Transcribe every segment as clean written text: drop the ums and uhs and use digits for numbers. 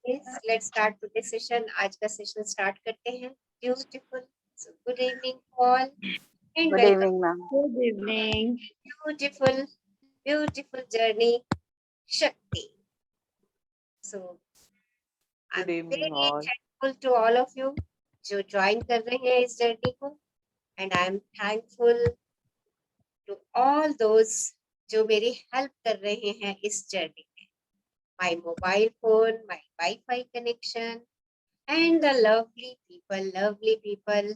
Yes, let's start today's session. आज का session start करते हैं. Beautiful. So good evening all and Good welcome. evening, ma'am. Good evening. Beautiful, beautiful journey, Shakti. So I'm Good evening, very all. thankful to all of you जो join कर रहे हैं इस journey को, and I'm thankful to all those जो मेरी help कर रहे हैं इस जर्नी में. My mobile phone, my Wi-Fi connection, and the lovely people,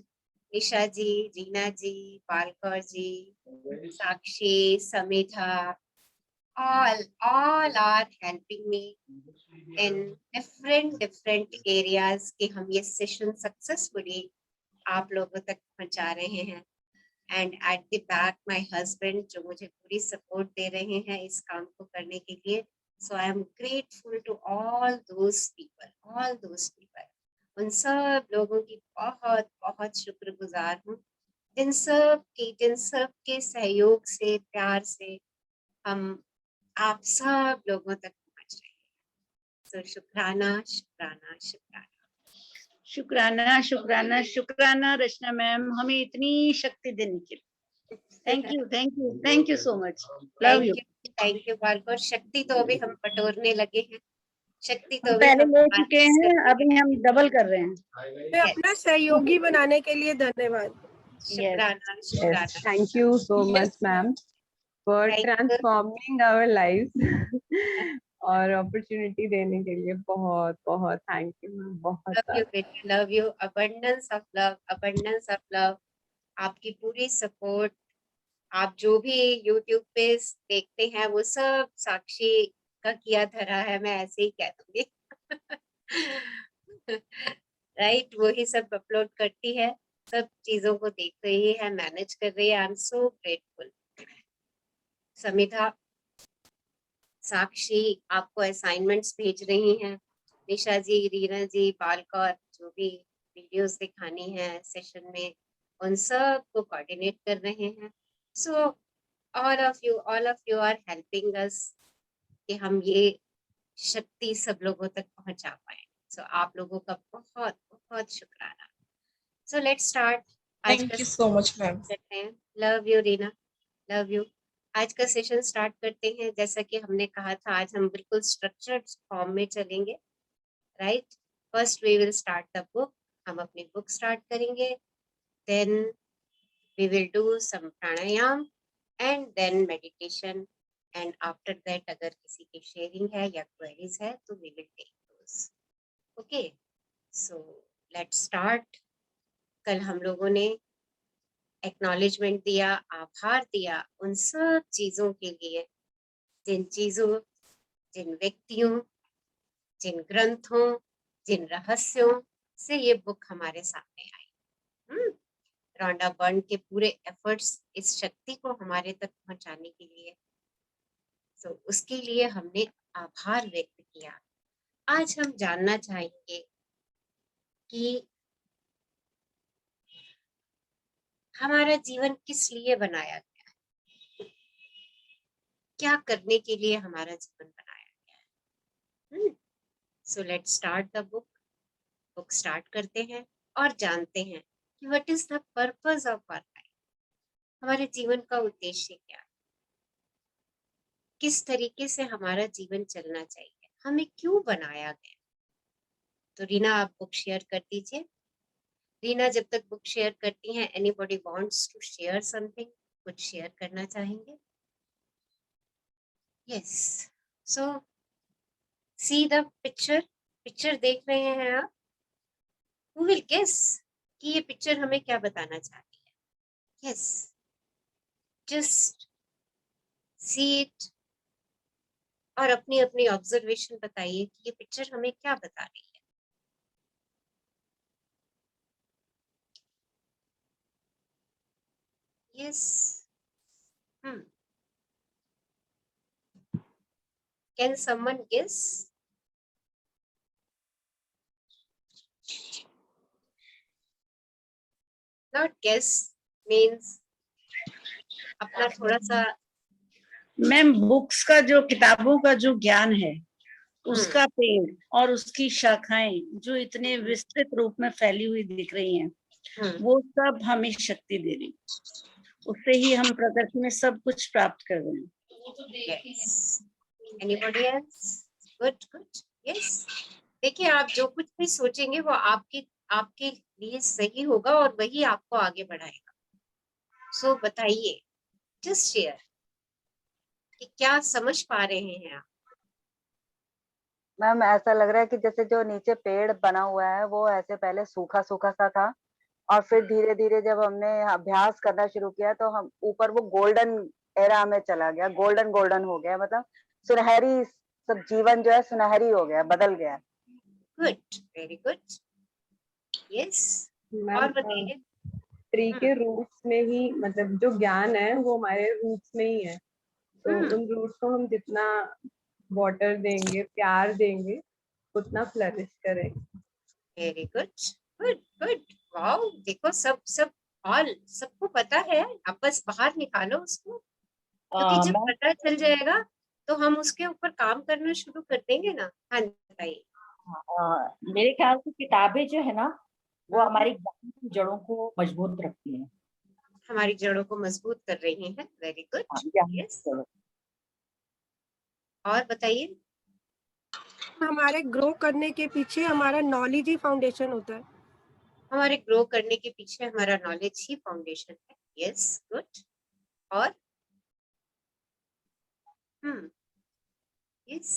Nisha ji, Reena ji, Palkar ji, Sakshi, Samita, all are helping me in different areas कि हम ये session successfully आप लोगों तक पहुंचा रहे हैं. And at the back my husband जो मुझे पूरी support दे रहे हैं इस काम को करने के लिए. So I am grateful to all those people. उन सब लोगों की बहुत बहुत शुक्रगुजार हूँ जिन सब के सहयोग से, प्यार से हम आप सब लोगों तक पहुंच रहे हैं. So शुक्राना रचना मैम, हमें इतनी शक्ति देने के लिए. Thank you so much. Love you. Thank you बालकोर. शक्ति तो अभी हम बटोरने लगे हैं. शक्ति तो अभी पहले हम ले चुके हैं, अभी हम डबल कर रहे हैं. मैं अपना सहयोगी बनाने के लिए धन्यवाद. शुक्राना. Yes, thank you so much, ma'am, for Thank you. transforming our lives. और opportunity देने के लिए बहुत बहुत thank you, ma'am. बहुत Love you, सारा. baby. Love you. Abundance of love. आपकी पूरी सपोर्ट, आप जो भी YouTube पे देखते हैं वो सब साक्षी का किया धरा है, मैं ऐसे ही कह दूंगी. राइट, वही सब अपलोड करती है, सब चीजों को देख रही है, मैनेज कर रही है. I am so grateful. Samita, Sakshi आपको असाइनमेंट्स भेज रही हैं. निशा जी, रीना जी, बालकौर जो भी वीडियोस दिखानी है सेशन में, उन सब को कोऑर्डिनेट कर रहे हैं. So all of you are helping us कि हम ये शक्ति सब लोगों तक पहुंचा पाए. सो आप लोगों का बहुत बहुत शुक्राना. सो let's start. Thank you so much, ma'am. करते हैं. Love you Reena, love you. आज का सेशन स्टार्ट करते हैं. जैसा कि हमने कहा था, आज हम बिल्कुल स्ट्रक्चर्ड फॉर्म में चलेंगे. Right, first we will start the book. हम अपनी बुक स्टार्ट करेंगे, then we will do some pranayama and then meditation. And after that अगर किसी की शेयरिंग है या क्वेरीज है तो we will take those. Okay, so let's start. कल हम लोगों ने एक्नॉलेजमेंट दिया, आभार दिया उन सब चीजों के लिए जिन व्यक्तियों, जिन ग्रंथों, जिन रहस्यों से ये बुक हमारे सामने आई. रॉन्डा बर्न के पूरे एफर्ट्स इस शक्ति को हमारे तक पहुंचाने के लिए. तो उसके लिए हमने आभार व्यक्त किया. आज हम जानना चाहेंगे कि हमारा जीवन किस लिए बनाया गया है, क्या करने के लिए हमारा जीवन बनाया गया है. So let's start the book start करते हैं और जानते हैं कि what is the purpose of our life. हमारे जीवन का उद्देश्य क्या है, किस तरीके से हमारा जीवन चलना चाहिए, हमें क्यों बनाया गया. तो रीना आप बुक शेयर कर दीजिए. रीना जब तक बुक शेयर करती हैं, anybody wants to share something, कुछ शेयर करना चाहेंगे? Yes, so see the picture देख रहे हैं आप. हु विल गेस कि ये पिक्चर हमें क्या बताना चाहती है? यस, जस्ट सी इट और अपनी अपनी ऑब्जर्वेशन बताइए कि ये पिक्चर हमें क्या बता रही है. Yes. Can someone guess? Not guess means अपना थोड़ा सा. मैम, बुक्स का जो, किताबों का जो ज्ञान है उसका पेड़ और उसकी शाखाएं जो इतने विस्तृत रूप में फैली हुई दिख रही हैं, वो सब हमें शक्ति दे रही। उससे ही हम प्रकृति में सब कुछ प्राप्त कर रहे हैं। Yes. Anybody else? Good, good. Yes. देखिए, आप जो कुछ भी सोचेंगे वो आपके लिए सही होगा और वही आपको आगे बढ़ाएगा। सो बताइए, जस्ट शेयर कि क्या समझ पा रहे हैं आप? मैम ऐसा लग रहा है कि जैसे जो नीचे पेड़ बना हुआ है वो ऐसे पहले सूखा सूखा सा था, और फिर धीरे धीरे जब हमने अभ्यास करना शुरू किया तो हम ऊपर वो गोल्डन एरा में चला गया, गोल्डन गोल्डन हो गया, मतलब सुनहरी, सब जीवन जो है सुनहरी हो गया, बदल गया। Good, very good. Yes, ma'am और बताइए। ट्री के रूट्स में ही, मतलब जो ज्ञान है वो हमारे रूट्स में ही है, तो उन रूट्स को हम जितना वाटर देंगे, प्यार देंगे, उतना फ्लरिश करेंगे। Very good, good good. Wow, देखो सब सब ऑल सबको पता है, आप बस बाहर निकालो उसको, क्योंकि जब पता चल जाएगा तो हम उसके ऊपर काम करना शुरू कर देंगे ना। हाँ बताइए। मेरे ख्याल से किताबें जो है ना वो हमारी ज्ञान की जड़ों को मजबूत रखती हैं, हमारी जड़ों को मजबूत कर रही हैं। वेरी गुड, ज्ञान की यस। जड़ों। और बताइए। हमारे ग्रो करने के पीछे हमारा नॉलेज ही फाउंडेशन होता है। हमारे ग्रो करने के पीछे हमारा नॉलेज ही फाउंडेशन है। Yes, good. और यस,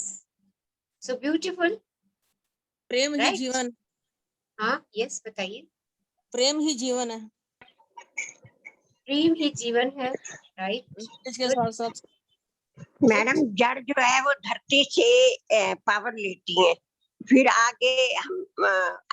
सो ब्यूटीफुल। प्रेम ही राइट, जीवन, हाँ यस बताइए। प्रेम ही जीवन है। प्रेम ही जीवन है। राइट, इसके साथ साथ मैडम जड़ जो है वो धरती से पावर लेती है, फिर आगे हम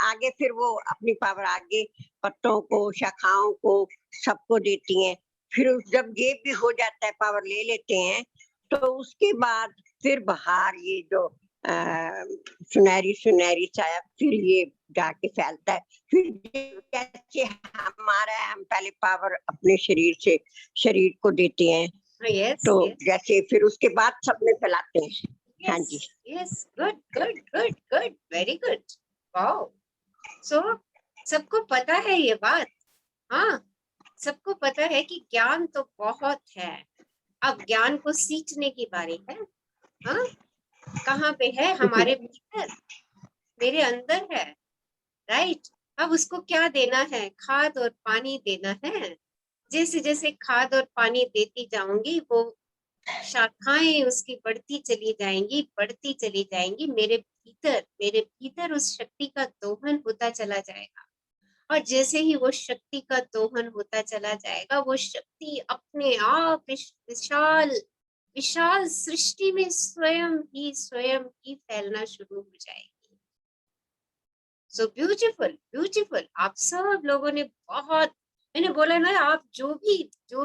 आगे फिर वो अपनी पावर आगे पत्तों को, शाखाओं को, सबको देती हैं। फिर जब ये भी हो जाता है, पावर ले लेते हैं, तो उसके बाद फिर बाहर ये जो सुनहरी सुनहरी छाया फिर ये जाके फैलता है। फिर जैसे हमारा हम पहले पावर अपने शरीर को देते हैं, यस तो जैसे फिर उसके बाद सब में फैलाते हैं। हाँ जी, yes, good good good good, very good. Wow, so सबको पता है ये बात। हाँ, सबको पता है कि ज्ञान तो बहुत है, अब ज्ञान को सीखने की बारी है। हाँ, कहाँ पे है? हमारे भीतर, मेरे अंदर है। राइट, अब उसको क्या देना है? खाद और पानी देना है। जैसे जैसे खाद और पानी देती जाऊंगी, वो शाखाएं उसकी बढ़ती चली जाएंगी। मेरे भीतर उस शक्ति का दोहन होता चला जाएगा, और जैसे ही वो शक्ति का दोहन होता चला जाएगा, वो शक्ति अपने आप विशाल विशाल सृष्टि में स्वयं ही फैलना शुरू हो जाएगी। So beautiful beautiful. आप सब लोगों ने बहुत, मैंने बोला ना, आप जो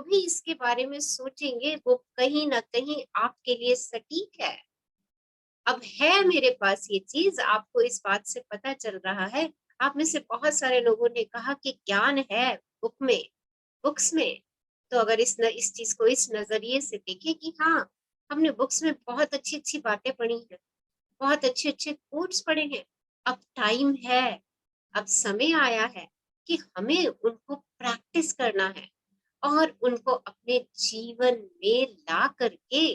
भी इसके बारे में सोचेंगे वो कहीं ना कहीं आपके लिए सटीक है। अब है मेरे पास ये चीज, आपको इस बात से पता चल रहा है। आप में से बहुत सारे लोगों ने कहा कि ज्ञान है बुक्स में, तो अगर इस चीज को इस नजरिए से देखें कि हाँ, हमने बुक्स में बहुत अच्छी अच्छी बातें पढ़ी हैं, बहुत अच्छे अच्छे कोट्स पढ़े हैं, अब टाइम है, अब समय आया है कि हमें उनको प्रैक्टिस करना है और उनको अपने जीवन में ला करके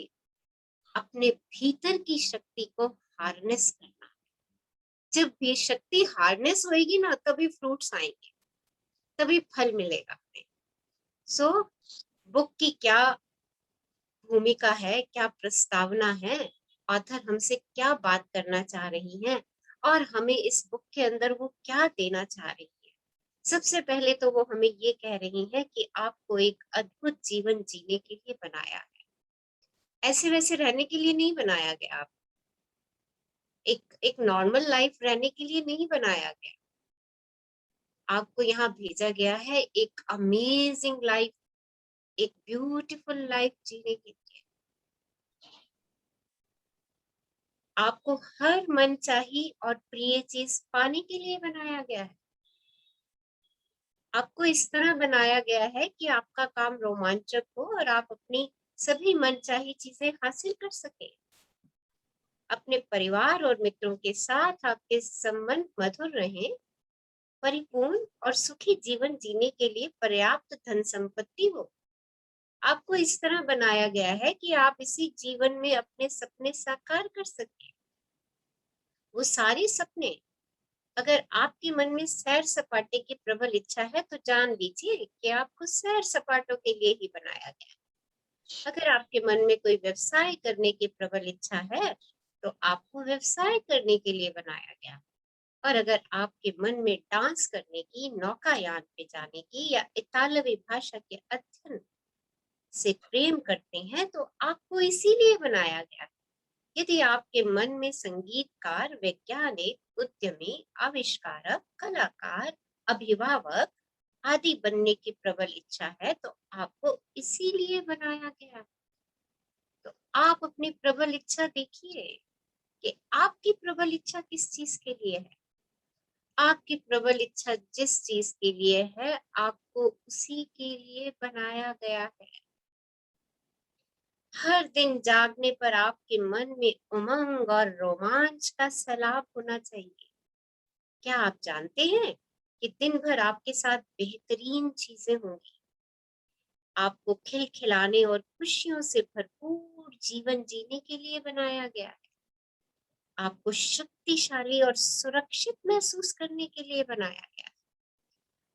अपने भीतर की शक्ति को हार्नेस करना है। जब ये शक्ति हार्नेस होएगी ना, तभी फ्रूट्स आएंगे, तभी फल मिलेगा हमें। सो बुक की क्या भूमिका है, क्या प्रस्तावना है, ऑथर हमसे क्या बात करना चाह रही हैं, और हमें इस बुक के अंदर वो क्या देना चाह रही है। सबसे पहले तो वो हमें ये कह रही है कि आपको एक अद्भुत जीवन जीने के लिए बनाया है, ऐसे वैसे रहने के लिए नहीं बनाया गया। आप एक नॉर्मल लाइफ रहने के लिए नहीं बनाया गया, आपको यहाँ भेजा गया है एक अमेजिंग लाइफ, एक ब्यूटीफुल लाइफ जीने के लिए। आपको हर मनचाही और प्रिय चीज पाने के लिए बनाया गया है। आपको इस तरह बनाया गया है कि आपका काम रोमांचक हो और आप अपनी सभी मनचाही चीजें हासिल कर सके। अपने परिवार और मित्रों के साथ आपके संबंध मधुर रहें, परिपूर्ण और सुखी जीवन जीने के लिए पर्याप्त धन संपत्ति हो। आपको इस तरह बनाया गया है कि आप इसी जीवन में अपने सपने साकार कर सकें। वो सारे सपने, अगर आपके मन में सैर सपाटे की प्रबल इच्छा है तो जान लीजिए कि आपको सैर सपाटों के लिए ही बनाया गया है। अगर आपके मन में कोई व्यवसाय करने की प्रबल इच्छा है तो आपको व्यवसाय करने के लिए बनाया गया। और अगर आपके मन में डांस करने की, नौकायान पे जाने की या इतालवी भाषा के अध्ययन से प्रेम करते हैं तो आपको इसीलिए बनाया गया। यदि आपके मन में संगीतकार, वैज्ञानिक, उद्यमी, आविष्कारक, कलाकार, अभिभावक आदि बनने की प्रबल इच्छा है तो आपको इसीलिए बनाया गया। तो आप अपनी प्रबल इच्छा देखिए कि आपकी प्रबल इच्छा किस चीज के लिए है। आपकी प्रबल इच्छा जिस चीज के लिए है आपको उसी के लिए बनाया गया है। हर दिन जागने पर आपके मन में उमंग और रोमांच का सैलाब होना चाहिए। क्या आप जानते हैं कि दिन भर आपके साथ बेहतरीन चीजें होंगी। आपको खिलखिलाने और खुशियों से भरपूर जीवन जीने के लिए बनाया गया है। आपको शक्तिशाली और सुरक्षित महसूस करने के लिए बनाया गया है।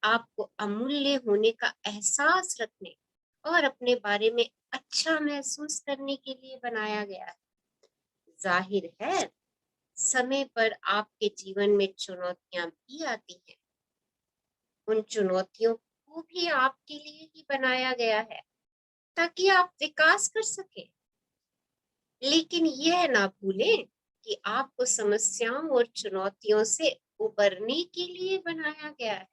आपको अमूल्य होने का एहसास रखने और अपने बारे में अच्छा महसूस करने के लिए बनाया गया है। जाहिर है समय पर आपके जीवन में चुनौतियां भी आती हैं। उन चुनौतियों को भी आपके लिए ही बनाया गया है ताकि आप विकास कर सके। लेकिन यह ना भूलें कि आपको समस्याओं और चुनौतियों से उबरने के लिए बनाया गया है।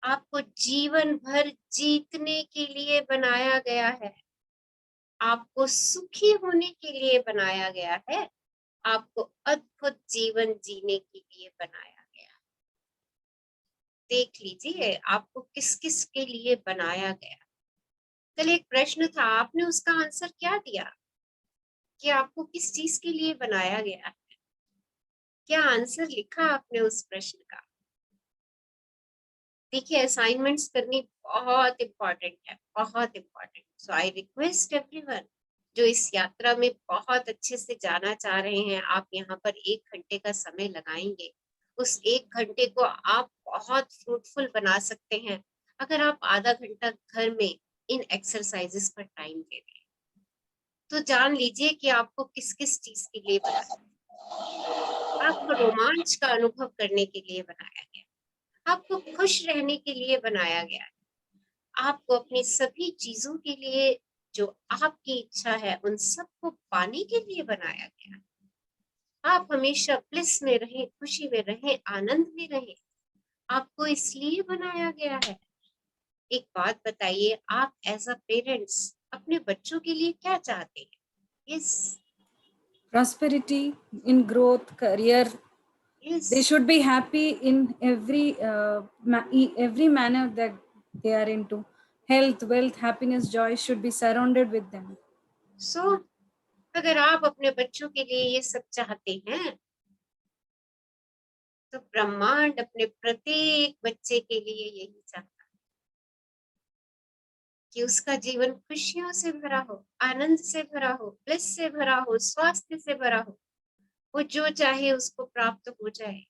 आपको जीवन भर जीतने के लिए बनाया गया है। आपको सुखी होने के लिए बनाया गया है। आपको अद्भुत जीवन जीने के लिए बनाया गया। देख लीजिए आपको किस किस के लिए बनाया गया। कल एक प्रश्न था, आपने उसका आंसर क्या दिया कि आपको किस चीज के लिए बनाया गया है? क्या आंसर लिखा आपने उस प्रश्न का? देखिए असाइनमेंट्स करनी बहुत इम्पोर्टेंट है, बहुत important. So I request everyone जो इस यात्रा में बहुत अच्छे से जाना चाह रहे हैं, आप यहाँ पर 1 घंटे का समय लगाएंगे। उस 1 घंटे को आप बहुत फ्रूटफुल बना सकते हैं अगर आप आधा घंटा घर में इन एक्सरसाइजेस पर टाइम दे दें। तो जान लीजिए कि आपको किस किस चीज के लिए बनाया। आपको रोमांच का अनुभव करने के लिए बनाया गया। आपको खुश रहने के लिए बनाया गया है। आपको अपनी सभी चीजों के लिए जो आपकी इच्छा है उन सबको पाने के लिए बनाया गया है। आप हमेशा ब्लिस में रहें, खुशी में रहें, आनंद में रहें। आपको इसलिए बनाया गया है। एक बात बताइए, आप एज अ पेरेंट्स अपने बच्चों के लिए क्या चाहते हैं? Yes. Prosperity in growth, career. Yes. They should be happy in every manner that they are into. Health, wealth, happiness, joy should be surrounded with them. So, अगर आप अपने बच्चों के लिए ये सब चाहते हैं तो ब्रह्मांड अपने प्रत्येक बच्चे के लिए यही चाहता है कि उसका जीवन खुशियों से भरा हो, आनंद से भरा हो, ब्लिस से भरा हो, स्वास्थ्य से भरा हो। वो जो चाहे उसको प्राप्त हो जाए।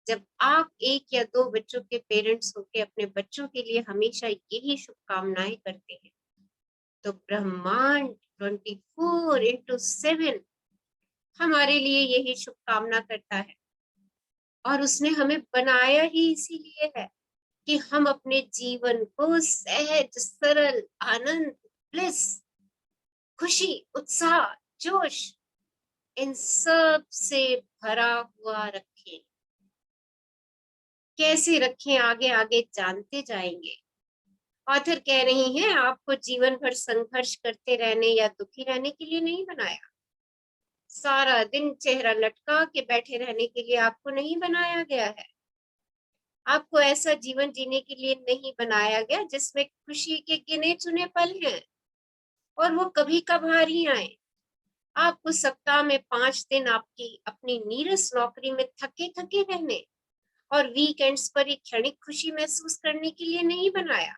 जब आप 1 या 2 बच्चों के पेरेंट्स होकर अपने बच्चों के लिए हमेशा यही शुभकामनाएं करते हैं तो ब्रह्मांड 24/7 हमारे लिए यही शुभकामना करता है। और उसने हमें बनाया ही इसीलिए है कि हम अपने जीवन को सहज, सरल, आनंद, ब्लिस, खुशी, उत्साह, जोश इन सब से भरा हुआ रखें। कैसे रखें आगे आगे जानते जाएंगे। ऑथर कह रही हैं आपको जीवन भर संघर्ष करते रहने या दुखी रहने के लिए नहीं बनाया। सारा दिन चेहरा लटका के बैठे रहने के लिए आपको नहीं बनाया गया है। आपको ऐसा जीवन जीने के लिए नहीं बनाया गया जिसमें खुशी के गिने चुने पल हैं और वो कभी कभार ही आए। आपको सप्ताह में 5 दिन आपकी अपनी नीरस नौकरी में थके थके रहने और वीकेंड्स पर एक क्षणिक खुशी महसूस करने के लिए नहीं बनाया।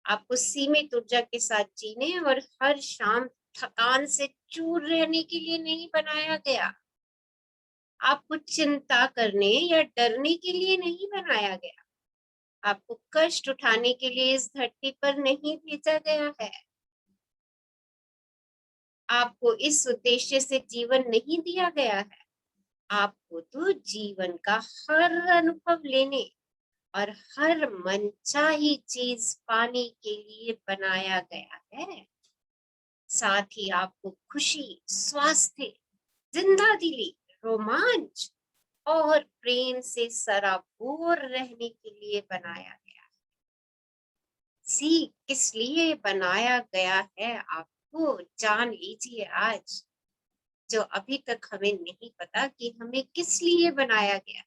आपको सीमित ऊर्जा के साथ जीने और हर शाम थकान से चूर रहने के लिए नहीं बनाया गया। आपको चिंता करने या डरने के लिए नहीं बनाया गया। आपको कष्ट उठाने के लिए इस धरती पर नहीं भेजा गया है। आपको इस उद्देश्य से जीवन नहीं दिया गया है। आपको तो जीवन का हर अनुभव लेने और हर मनचाही चीज पाने के लिए बनाया गया है। साथ ही आपको खुशी, स्वास्थ्य, जिंदादिली, रोमांच और प्रेम से सराबोर रहने के लिए बनाया गया है। सी किस लिए बनाया गया है आपको जान लीजिए आज, जो अभी तक हमें नहीं पता कि हमें किस लिए बनाया गया।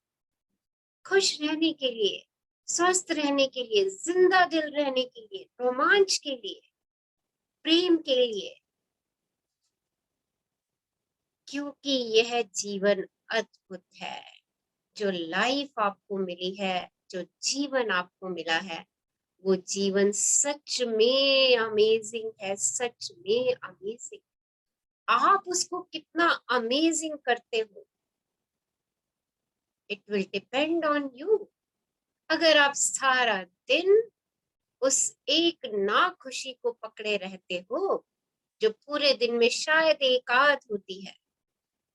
खुश रहने के लिए, स्वस्थ रहने के लिए, जिंदा दिल रहने के लिए, रोमांच के लिए, प्रेम के लिए, क्योंकि यह जीवन अद्भुत है। जो लाइफ आपको मिली है, जो जीवन आपको मिला है, वो जीवन सच में अमेजिंग है, सच में अमेजिंग। आप उसको कितना अमेजिंग करते हो, it will depend on you. अगर आप सारा दिन उस एक ना खुशी को पकड़े रहते हो, जो पूरे दिन में शायद एक आध होती है,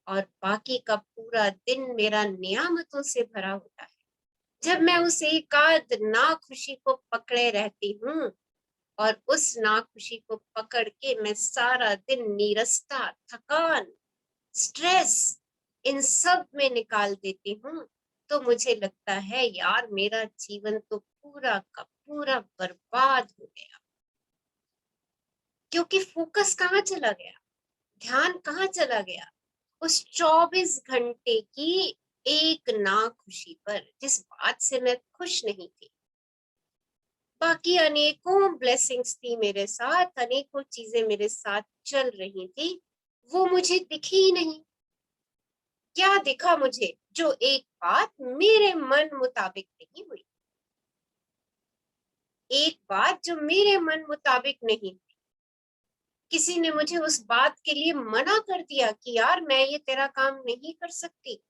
और बाकी का पूरा दिन मेरा नियामतों से भरा होता है, जब मैं उस एक आध ना खुशी को पकड़े रहती हूँ और उस ना खुशी को पकड़ के मैं सारा दिन नीरसता, थकान, स्ट्रेस इन सब में निकाल देती हूँ, तो मुझे लगता है यार मेरा जीवन तो पूरा का पूरा बर्बाद हो गया। क्योंकि फोकस कहाँ चला गया, ध्यान कहाँ चला गया, उस 24 घंटे की एक ना खुशी पर, जिस बात से मैं खुश नहीं थी। बाकी अनेकों ब्लेसिंग्स थी मेरे साथ, अनेकों चीजें मेरे साथ चल रही थी, वो मुझे दिखी ही नहीं। क्या दिखा मुझे? जो एक बात मेरे मन मुताबिक नहीं हुई, एक बात जो मेरे मन मुताबिक नहीं हुई। किसी ने मुझे उस बात के लिए मना कर दिया कि यार मैं ये तेरा काम नहीं कर सकती।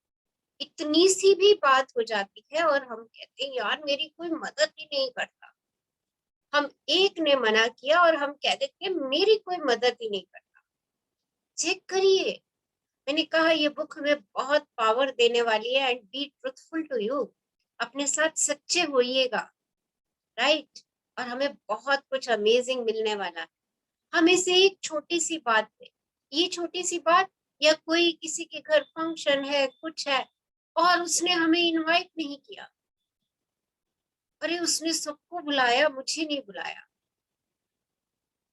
इतनी सी भी बात हो जाती है और हम कहते हैं यार मेरी कोई मदद ही नहीं करता। हम एक ने मना किया और हम कह देते हैं मेरी कोई मदद ही नहीं करता। चेक करिए, मैंने कहा ये बुक हमें बहुत पावर देने वाली है। And be truthful to you, अपने साथ सच्चे होइएगा, राइट? और हमें बहुत कुछ अमेजिंग मिलने वाला है। हमें से एक छोटी सी बात है, ये छोटी सी बात, या कोई किसी के घर फंक्शन है, कुछ है, और उसने हमें इनवाइट नहीं किया, अरे उसने सबको बुलाया, मुझे नहीं बुलाया।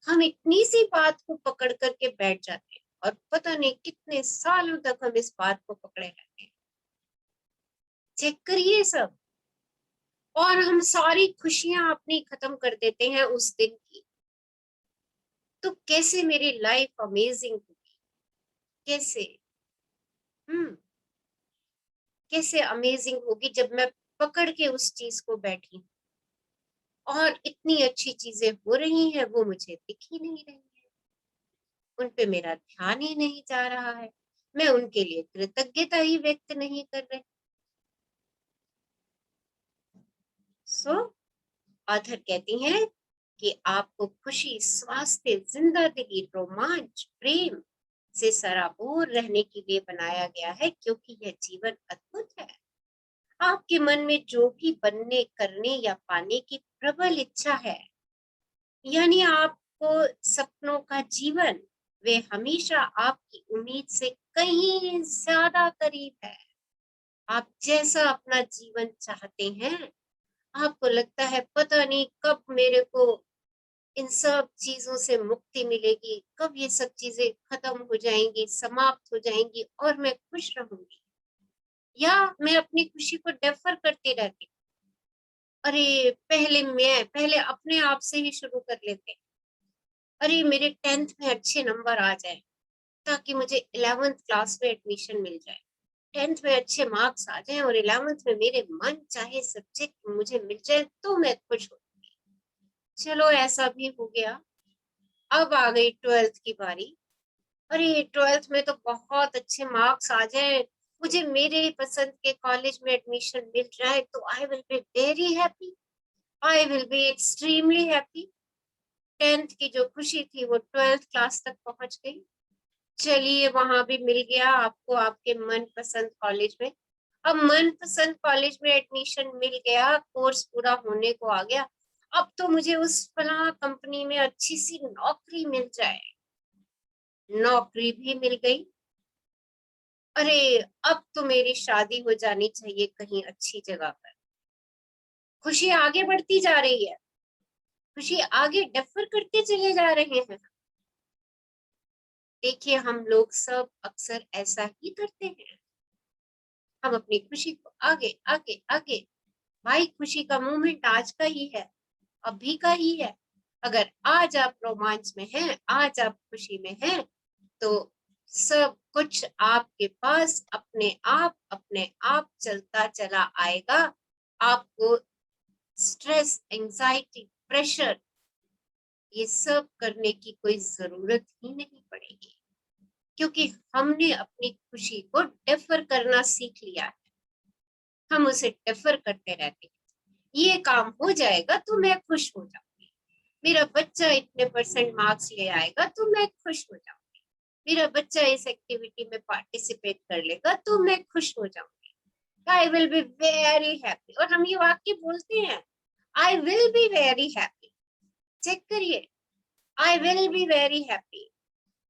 हम इतनी सी बात को पकड़ करके बैठ जाते हैं और पता नहीं कितने सालों तक हम इस बात को पकड़े रहते हैं। चेक करिए सब, और हम सारी खुशियां अपनी खत्म कर देते हैं उस दिन की। तो कैसे मेरी लाइफ अमेजिंग होगी, कैसे कैसे अमेजिंग होगी जब मैं पकड़ के उस चीज को बैठी हूँ और इतनी अच्छी चीजें हो रही हैं, वो मुझे दिख ही नहीं रही है, उन पे मेरा ध्यान ही नहीं जा रहा है, मैं उनके लिए कृतज्ञता ही व्यक्त नहीं कर रही। सो ऑथर कहती हैं कि आपको खुशी, स्वास्थ्य, जिंदादिली, रोमांच, प्रेम से सराबोर रहने के लिए बनाया गया है, क्योंकि यह जीवन अद्भुत है। आपके मन में जो भी बनने, करने या पाने की प्रबल इच्छा है, यानी आपको सपनों का जीवन, वे हमेशा आपकी उम्मीद से कहीं ज्यादा करीब है। आप जैसा अपना जीवन चाहते हैं, आपको लगता है पता नहीं कब मेरे को इन सब चीजों से मुक्ति मिलेगी, कब ये सब चीजें खत्म हो जाएंगी, समाप्त हो जाएंगी और मैं खुश रहूंगी। या मैं अपनी खुशी को डेफर करती रहती हूँ, अरे पहले अपने आप से ही शुरू कर लेते हैं, अरे मेरे 10th में अच्छे नंबर आ जाए, ताकि मुझे 11th क्लास में एडमिशन मिल जाए, 10th में अच्छे मार्क्स आ जाएं और 11th में मेरे मन चाहे सब्जेक्ट मुझे मिल जाए तो मैं खुश होती। चलो ऐसा भी हो गया। अब आ गई 12th की बारी। अरे 12th में तो बहुत अच्छे मार्क्स आ जाए, मुझे मेरे पसंद के कॉलेज में एडमिशन मिल जाए तो आई will be very happy, I will be extremely happy. 10th की जो खुशी थी वो 12th क्लास तक पहुंच गई। चलिए वहां भी मिल गया आपको आपके मनपसंद कॉलेज में। अब मनपसंद कॉलेज में एडमिशन मिल गया, कोर्स पूरा होने को आ गया। अब तो मुझे उस फला कंपनी में अच्छी सी नौकरी मिल जाए। नौकरी भी मिल गई। अरे अब तो मेरी शादी हो जानी चाहिए कहीं अच्छी जगह पर। खुशी आगे बढ़ती जा रही है, खुशी आगे डेफर करते चले जा रहे हैं। देखिए हम लोग सब अक्सर ऐसा ही करते हैं, हम अपनी खुशी को आगे आगे आगे। भाई खुशी का मोमेंट आज का ही है, अभी का ही है। अगर आज आप रोमांच में हैं, आज आप खुशी में हैं, तो सब कुछ आपके पास अपने आप चलता चला आएगा। आपको स्ट्रेस, एंजाइटी, प्रेशर ये सब करने की कोई जरूरत ही नहीं पड़ेगी, क्योंकि हमने अपनी खुशी को डेफर करना सीख लिया है। हम उसे डेफर करते रहते हैं। ये काम हो जाएगा तो मैं खुश हो जाऊंगी, मेरा बच्चा इतने % मार्क्स ले आएगा तो मैं खुश हो जाऊंगी, मेरा बच्चा इस एक्टिविटी में पार्टिसिपेट कर लेगा तो मैं खुश हो जाऊंगी, I will be very happy. और हम ये वाक्य बोलते हैं, I will be very happy. Check करिए, I will be very happy.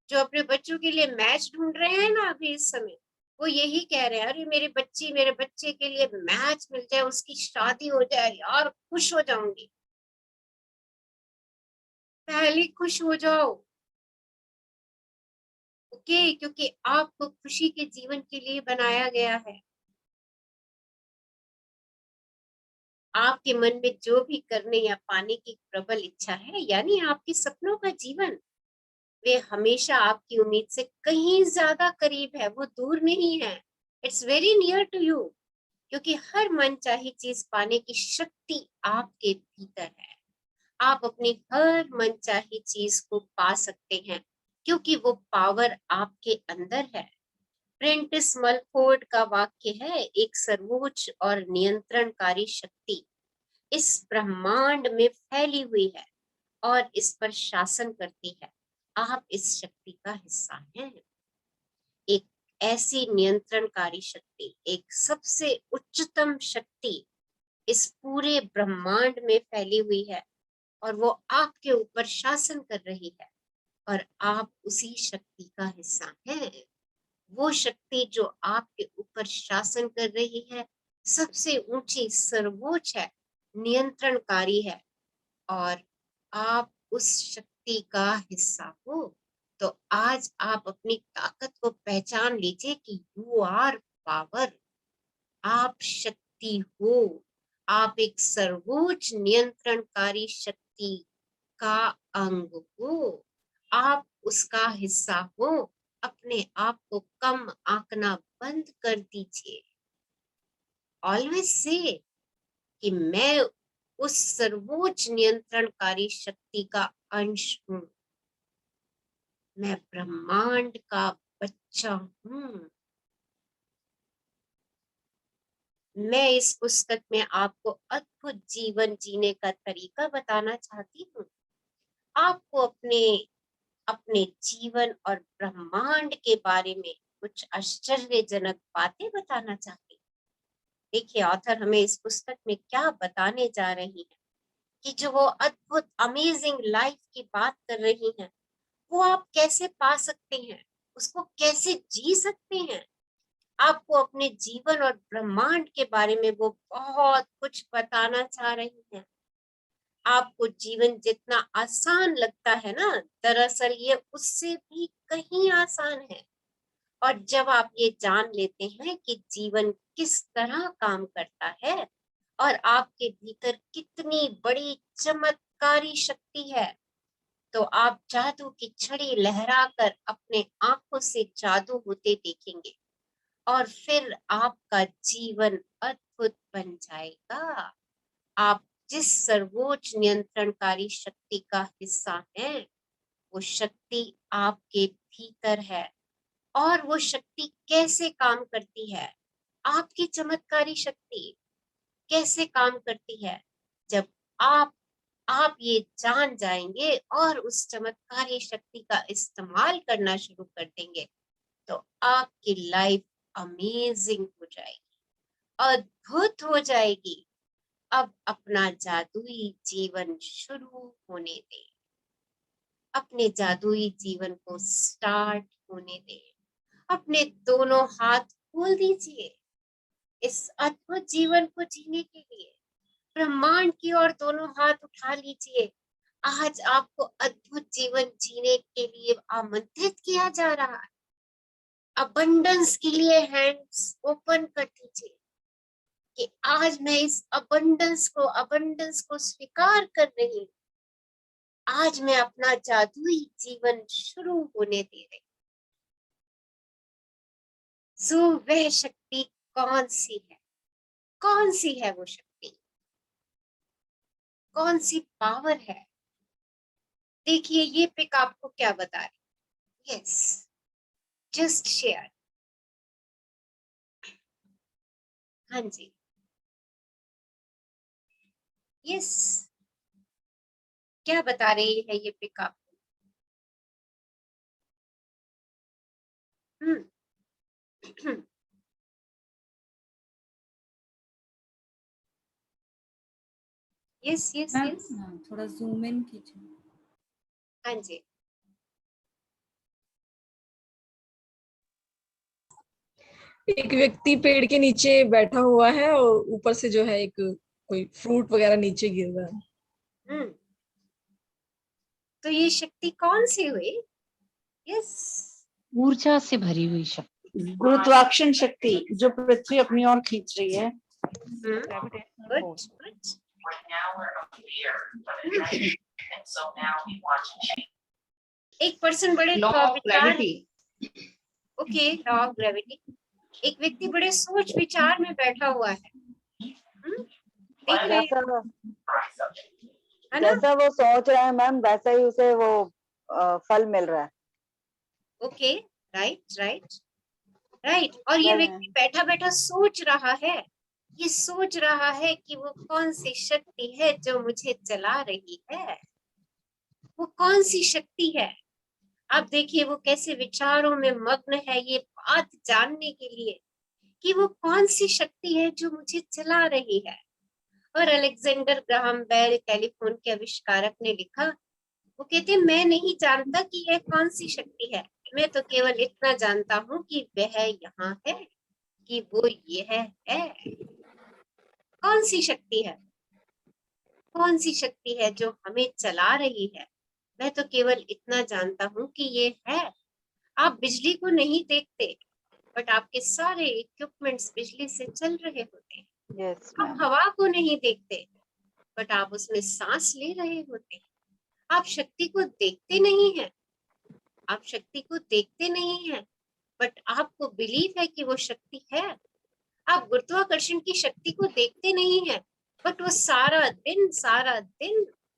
जो अपने बच्चों के लिए मैच ढूंढ रहे हैं ना अभी इस समय, वो यही कह रहे हैं, अरे मेरे बच्चे के लिए मैच मिल जाए, उसकी शादी हो जाए यार, खुश हो जाऊंगी। पहले खुश हो जाओ, ओके, क्योंकि आपको खुशी के जीवन के लिए बनाया गया है। आपके मन में जो भी करने या पाने की प्रबल इच्छा है, यानी आपके सपनों का जीवन, वे हमेशा आपकी उम्मीद से कहीं ज्यादा करीब है, वो दूर नहीं है। It's very near to you, क्योंकि हर मनचाही चीज पाने की शक्ति आपके भीतर है। आप अपनी हर मनचाही चीज को पा सकते हैं, क्योंकि वो पावर आपके अंदर है। प्रेंटिस मलफोर्ड का वाक्य है, एक सर्वोच्च और नियंत्रणकारी शक्ति इस ब्रह्मांड में फैली हुई है और इस पर शासन करती है। आप इस शक्ति का हिस्सा हैं। एक ऐसी नियंत्रणकारी शक्ति, एक सबसे उच्चतम शक्ति इस पूरे ब्रह्मांड में फैली हुई है और वो आपके ऊपर शासन कर रही है और आप उसी शक्ति का हिस्सा हैं। वो शक्ति जो आपके ऊपर शासन कर रही है सबसे ऊंची, सर्वोच्च है, नियंत्रणकारी है और आप उस शक्ति का हिस्सा हो। तो आज आप अपनी ताकत को पहचान लीजिए कि यू आर पावर, आप शक्ति हो, आप एक सर्वोच्च नियंत्रणकारी शक्ति का अंग हो, आप उसका हिस्सा हो। अपने आप को कम आंकना बंद कर दीजिए। ऑलवेज से कि मैं उस सर्वोच्च नियंत्रणकारी शक्ति का अंश हूं, मैं ब्रह्मांड का बच्चा हूं। मैं इस पुस्तक में आपको अद्भुत जीवन जीने का तरीका बताना चाहती हूँ। आपको अपने जीवन और ब्रह्मांड के बारे में कुछ आश्चर्यजनक बातें बताना चाहती हूँ। देखिए ऑथर हमें इस पुस्तक में क्या बताने जा रही है कि जो वो अद्भुत अमेजिंग लाइफ की बात कर रही हैं, वो आप कैसे पा सकते हैं, उसको कैसे जी सकते हैं। आपको अपने जीवन और ब्रह्मांड के बारे में वो बहुत कुछ बताना चाह रही हैं। आपको जीवन जितना आसान लगता है ना, दरअसल ये उससे भी कहीं आसान है। और जब आप ये जान लेते हैं कि जीवन किस तरह काम करता है और आपके भीतर कितनी बड़ी चमत्कारी शक्ति है, तो आप जादू की छड़ी लहराकर अपने आंखों से जादू होते देखेंगे और फिर आपका जीवन अद्भुत बन जाएगा। आप जिस सर्वोच्च नियंत्रणकारी शक्ति का हिस्सा हैं, वो शक्ति आपके भीतर है। और वो शक्ति कैसे काम करती है, आपकी चमत्कारी शक्ति कैसे काम करती है, जब आप ये जान जाएंगे और उस चमत्कारी शक्ति का इस्तेमाल करना शुरू कर देंगे, तो आपकी लाइफ अमेजिंग हो जाएगी, अद्भुत हो जाएगी। अब अपना जादुई जीवन शुरू होने दें, अपने जादुई जीवन को स्टार्ट होने दें। अपने दोनों हाथ खोल दीजिए इस अद्भुत जीवन को जीने के लिए। ब्रह्मांड की ओर दोनों हाथ उठा लीजिए। आज आपको अद्भुत जीवन जीने के लिए आमंत्रित किया जा रहा है। अबंडेंस के लिए हैंड्स ओपन कर दीजिए कि आज मैं इस अबंडेंस को स्वीकार कर रही हूँ। आज मैं अपना जादुई जीवन शुरू होने दे रही हूँ। सो वह शक्ति कौन सी है? कौन सी है वो शक्ति? कौन सी पावर है? देखिए ये पिक आपको क्या बता रही है। Yes, just share. हाँ जी, यस, क्या बता रही है ये पिक आपको? यस यस मैम यस, थोड़ा जूम इन कीजिए। हाँ जी, एक व्यक्ति पेड़ के नीचे बैठा हुआ है और ऊपर से जो है एक कोई फ्रूट वगैरह नीचे गिर रहा है। तो ये शक्ति कौन सी हुई? यस, ऊर्जा से भरी हुई शक्ति, गुरुत्वाकर्षण शक्ति जो पृथ्वी अपनी ओर खींच रही है। Good good. एक पर्सन बड़े ओके, लॉ ऑफ ग्रेविटी। एक व्यक्ति बड़े सोच विचार में बैठा हुआ है। देख रहे हैं? है ना? जैसा वो सोच रहा है मैम, वैसा ही उसे वो फल मिल रहा है। Okay, right right right. और ये व्यक्ति बैठा बैठा सोच रहा है, ये सोच रहा है कि वो कौन सी शक्ति है जो मुझे चला रही है, वो कौन सी शक्ति है। आप देखिए वो कैसे विचारों में मग्न है ये बात जानने के लिए कि वो कौन सी शक्ति है जो मुझे चला रही है। और अलेक्जेंडर ग्राहम बेल, टेलीफोन के आविष्कारक, ने लिखा, वो कहते मैं नहीं जानता कि यह कौन सी शक्ति है, मैं तो केवल इतना जानता हूँ कि वह यहाँ है, कि वो यह है। कौन सी शक्ति है? कौन सी शक्ति है जो हमें चला रही है? मैं तो केवल इतना जानता हूँ कि ये है। आप बिजली को नहीं देखते, बट आपके सारे इक्विपमेंट्स बिजली से चल रहे होते हैं। yes, आप हवा को नहीं देखते, बट आप उसमें सांस ले रहे होते हैं। आप शक्ति को देखते नहीं हैं, आप शक्ति को देखते नहीं हैं, बट आपको बिलीव है कि वो शक्ति है। आप गुरुत्वाकर्षण की शक्ति को देखते नहीं हैं, बट वो सारा दिन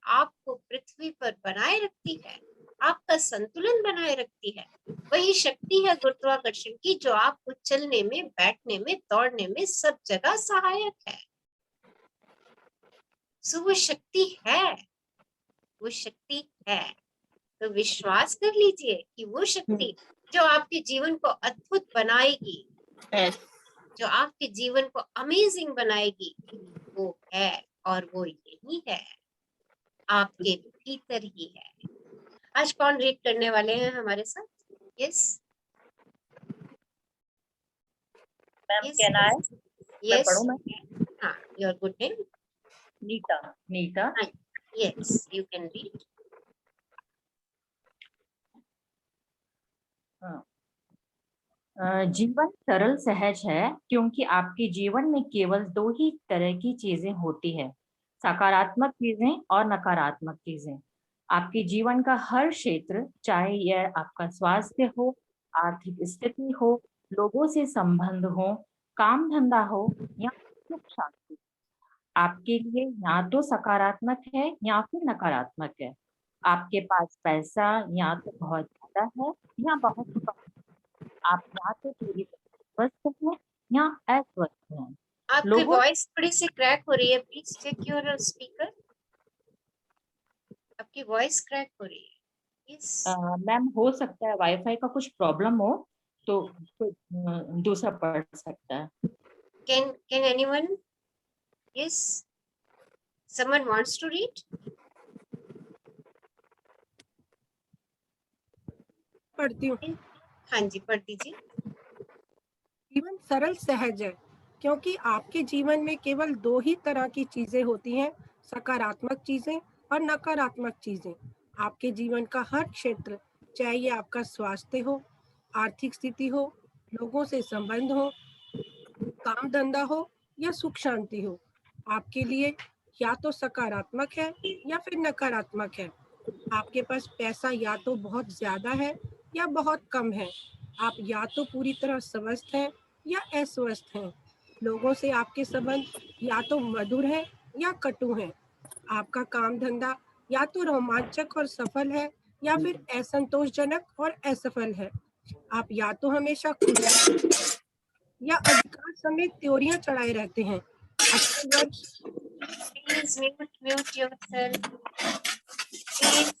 आपको पृथ्वी पर बनाए रखती है, आपका संतुलन बनाए रखती है। वही शक्ति है गुरुत्वाकर्षण की जो आपको चलने में, बैठने में, दौड़ने में सब जगह सहायक है। सो वो शक्ति है, वो शक्ति है। तो विश्वास कर लीजिए कि वो शक्ति जो आपके जीवन को अद्भुत बनाएगी, जो आपके जीवन को अमेजिंग बनाएगी, वो है, और वो यही है, आपके भीतर ही है। आज कौन रीड करने वाले हैं हमारे साथ? यस मैम कहना है, यस, पढ़ूं मैं? हाँ, your good name? Neeta. Neeta, yes, you can read. जीवन सरल सहज है क्योंकि आपके जीवन में केवल दो ही तरह की चीजें होती है, सकारात्मक चीजें और नकारात्मक चीजें। आपके जीवन का हर क्षेत्र, चाहे यह आपका स्वास्थ्य हो, आर्थिक स्थिति हो, लोगों से संबंध हो, काम धंधा हो या सुख शांति, आपके लिए या तो सकारात्मक है या फिर नकारात्मक है। आपके पास पैसा या तो बहुत ज्यादा है या बहुत कम। आप या तो पूरी तरह स्वस्थ हैं या अस्वस्थ हैं। आपकी लोगों वॉइस थोड़ी सी क्रैक हो रही है, प्लीज चेक योर स्पीकर। आपकी वॉइस क्रैक हो रही है। यस, मैम हो सकता है वाईफाई का कुछ प्रॉब्लम हो तो दूसरा पढ़ सकता है। Can anyone? Yes, someone wants to read? पढ़ती हूँ। हाँ जी, पढ़ दीजिए। जीवन सरल सहज है, क्योंकि आपके जीवन में केवल 2 ही तरह की चीजें होती हैं, सकारात्मक चीजें और नकारात्मक चीजें। आपके जीवन का हर क्षेत्र, चाहे ये आपका स्वास्थ्य हो, आर्थिक स्थिति हो, लोगों से संबंध हो, काम धंधा हो या सुख शांति हो, आपके लिए या तो सकारात्मक है या फिर नकारात्मक है। आपके पास पैसा या तो बहुत ज्यादा है या बहुत कम है। आप या तो पूरी तरह स्वस्थ हैं या अस्वस्थ हैं। लोगों से आपके संबंध या तो मधुर है या कटु हैं। आपका काम धंधा या तो रोमांचक और सफल है या फिर असंतोषजनक और असफल है। आप या तो हमेशा खुश या अधिकांश समय त्योरियां चढ़ाए रहते हैं। अच्छे वर्ष please mute yourself please.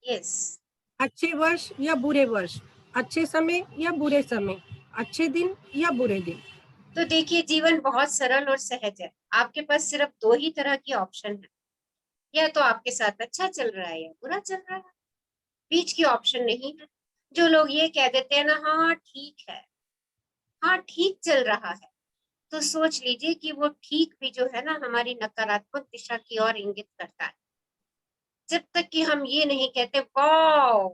Yes, अच्छे वर्ष या बुरे वर्ष, अच्छे समय या बुरे समय, अच्छे दिन या बुरे दिन। तो देखिए जीवन बहुत सरल और सहज है। आपके पास सिर्फ 2 ही तरह की ऑप्शन है, या तो आपके साथ अच्छा चल रहा है या बुरा चल रहा है, बीच की ऑप्शन नहीं है। जो लोग ये कह देते हैं ना, हाँ ठीक है, हाँ ठीक चल रहा है, तो सोच लीजिए कि वो ठीक भी जो है ना हमारी नकारात्मक दिशा की ओर इंगित करता है। जब तक कि हम ये नहीं कहते वाओ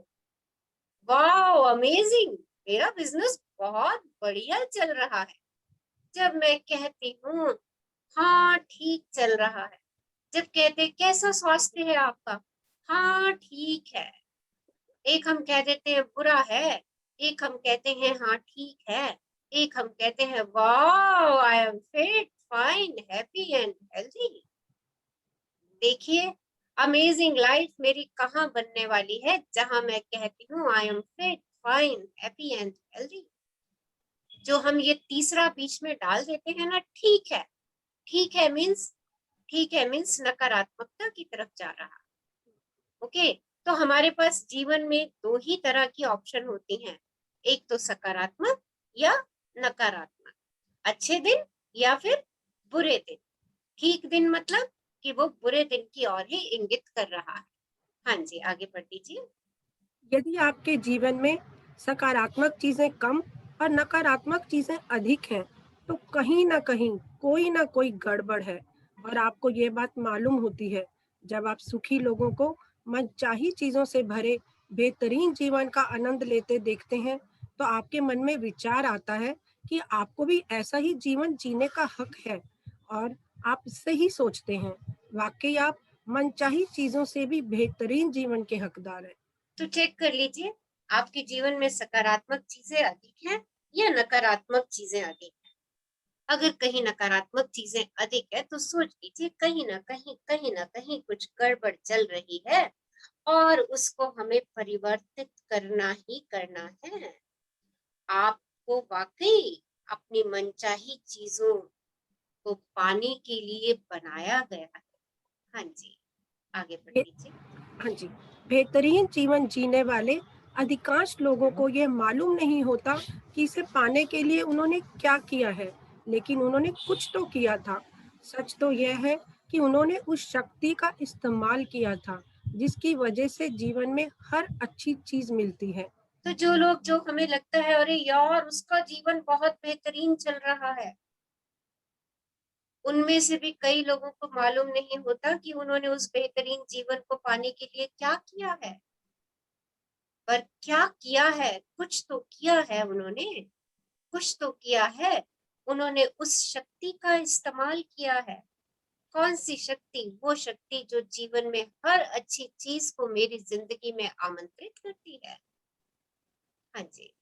वाओ अमेजिंग, मेरा बिजनेस बहुत बढ़िया चल रहा है, जब मैं कहती हूँ हाँ ठीक चल रहा है, जब कहते कैसा स्वास्थ्य है आपका, हाँ ठीक है, एक हम कह देते हैं बुरा है, एक हम कहते हैं हाँ ठीक है, एक हम कहते हैं wow I am fit fine happy and healthy. देखिए अमेजिंग लाइफ मेरी कहाँ बनने वाली है, जहां मैं कहती हूँ I am fit fine happy and healthy. जो हम ये तीसरा बीच में डाल देते हैं ना, ठीक है, ठीक है मीन्स नकारात्मकता की तरफ जा रहा। ओके, तो हमारे पास जीवन में 2 ही तरह की ऑप्शन होती हैं, एक तो सकारात्मक या नकारात्मक, अच्छे दिन या फिर बुरे दिन। ठीक दिन मतलब कि वो बुरे दिन की ओर ही इंगित कर रहा है। हाँ जी, आगे बढ़ दीजिए। यदि आपके जीवन में सकारात्मक चीजें कम और नकारात्मक चीजें अधिक हैं, तो कहीं ना कहीं कोई ना कोई गड़बड़ है। और आपको ये बात मालूम होती है, जब आप सुखी लोगों को मनचाही चीजों से भरे बेहतरीन जीवन का आनंद लेते देखते हैं, तो आपके मन में विचार आता है कि आपको भी ऐसा ही जीवन जीने का हक है, और आप इससे ही सोचते हैं। वाकई आप मनचाही चीजों से भी बेहतरीन जीवन के हकदार हैं। तो चेक कर लीजिए आपके जीवन में सकारात्मक चीजें अधिक हैं या नकारात्मक चीजें अधिक हैं। अगर कहीं नकारात्मक चीजें अधिक है तो सोच लीजिए कहीं ना कहीं कुछ गड़बड़ चल रही है और उसको हमें परिवर्तित करना ही करना है। आपको वाकई अपनी मनचाही चीजों को पाने के लिए बनाया गया है। हाँ जी, आगे बढ़ लीजिए। हाँ जी, बेहतरीन जीवन जीने वाले अधिकांश लोगों को ये मालूम नहीं होता कि इसे पाने के लिए उन्होंने क्या किया है, लेकिन उन्होंने कुछ तो किया था। सच तो यह है कि उन्होंने उस शक्ति का इस्तेमाल किया था जिसकी वजह से जीवन में हर अच्छी चीज मिलती है। तो जो हमें लगता है अरे यार उसका जीवन बहुत बेहतरीन चल रहा है, उनमें से भी कई लोगों को मालूम नहीं होता कि उन्होंने उस बेहतरीन जीवन को पाने के लिए क्या किया है। पर क्या किया है, कुछ तो किया है उन्होंने, कुछ तो किया है, उन्होंने उस शक्ति का इस्तेमाल किया है। कौन सी शक्ति? वो शक्ति जो जीवन में हर अच्छी चीज को मेरी जिंदगी में आमंत्रित करती है। हाँ जी।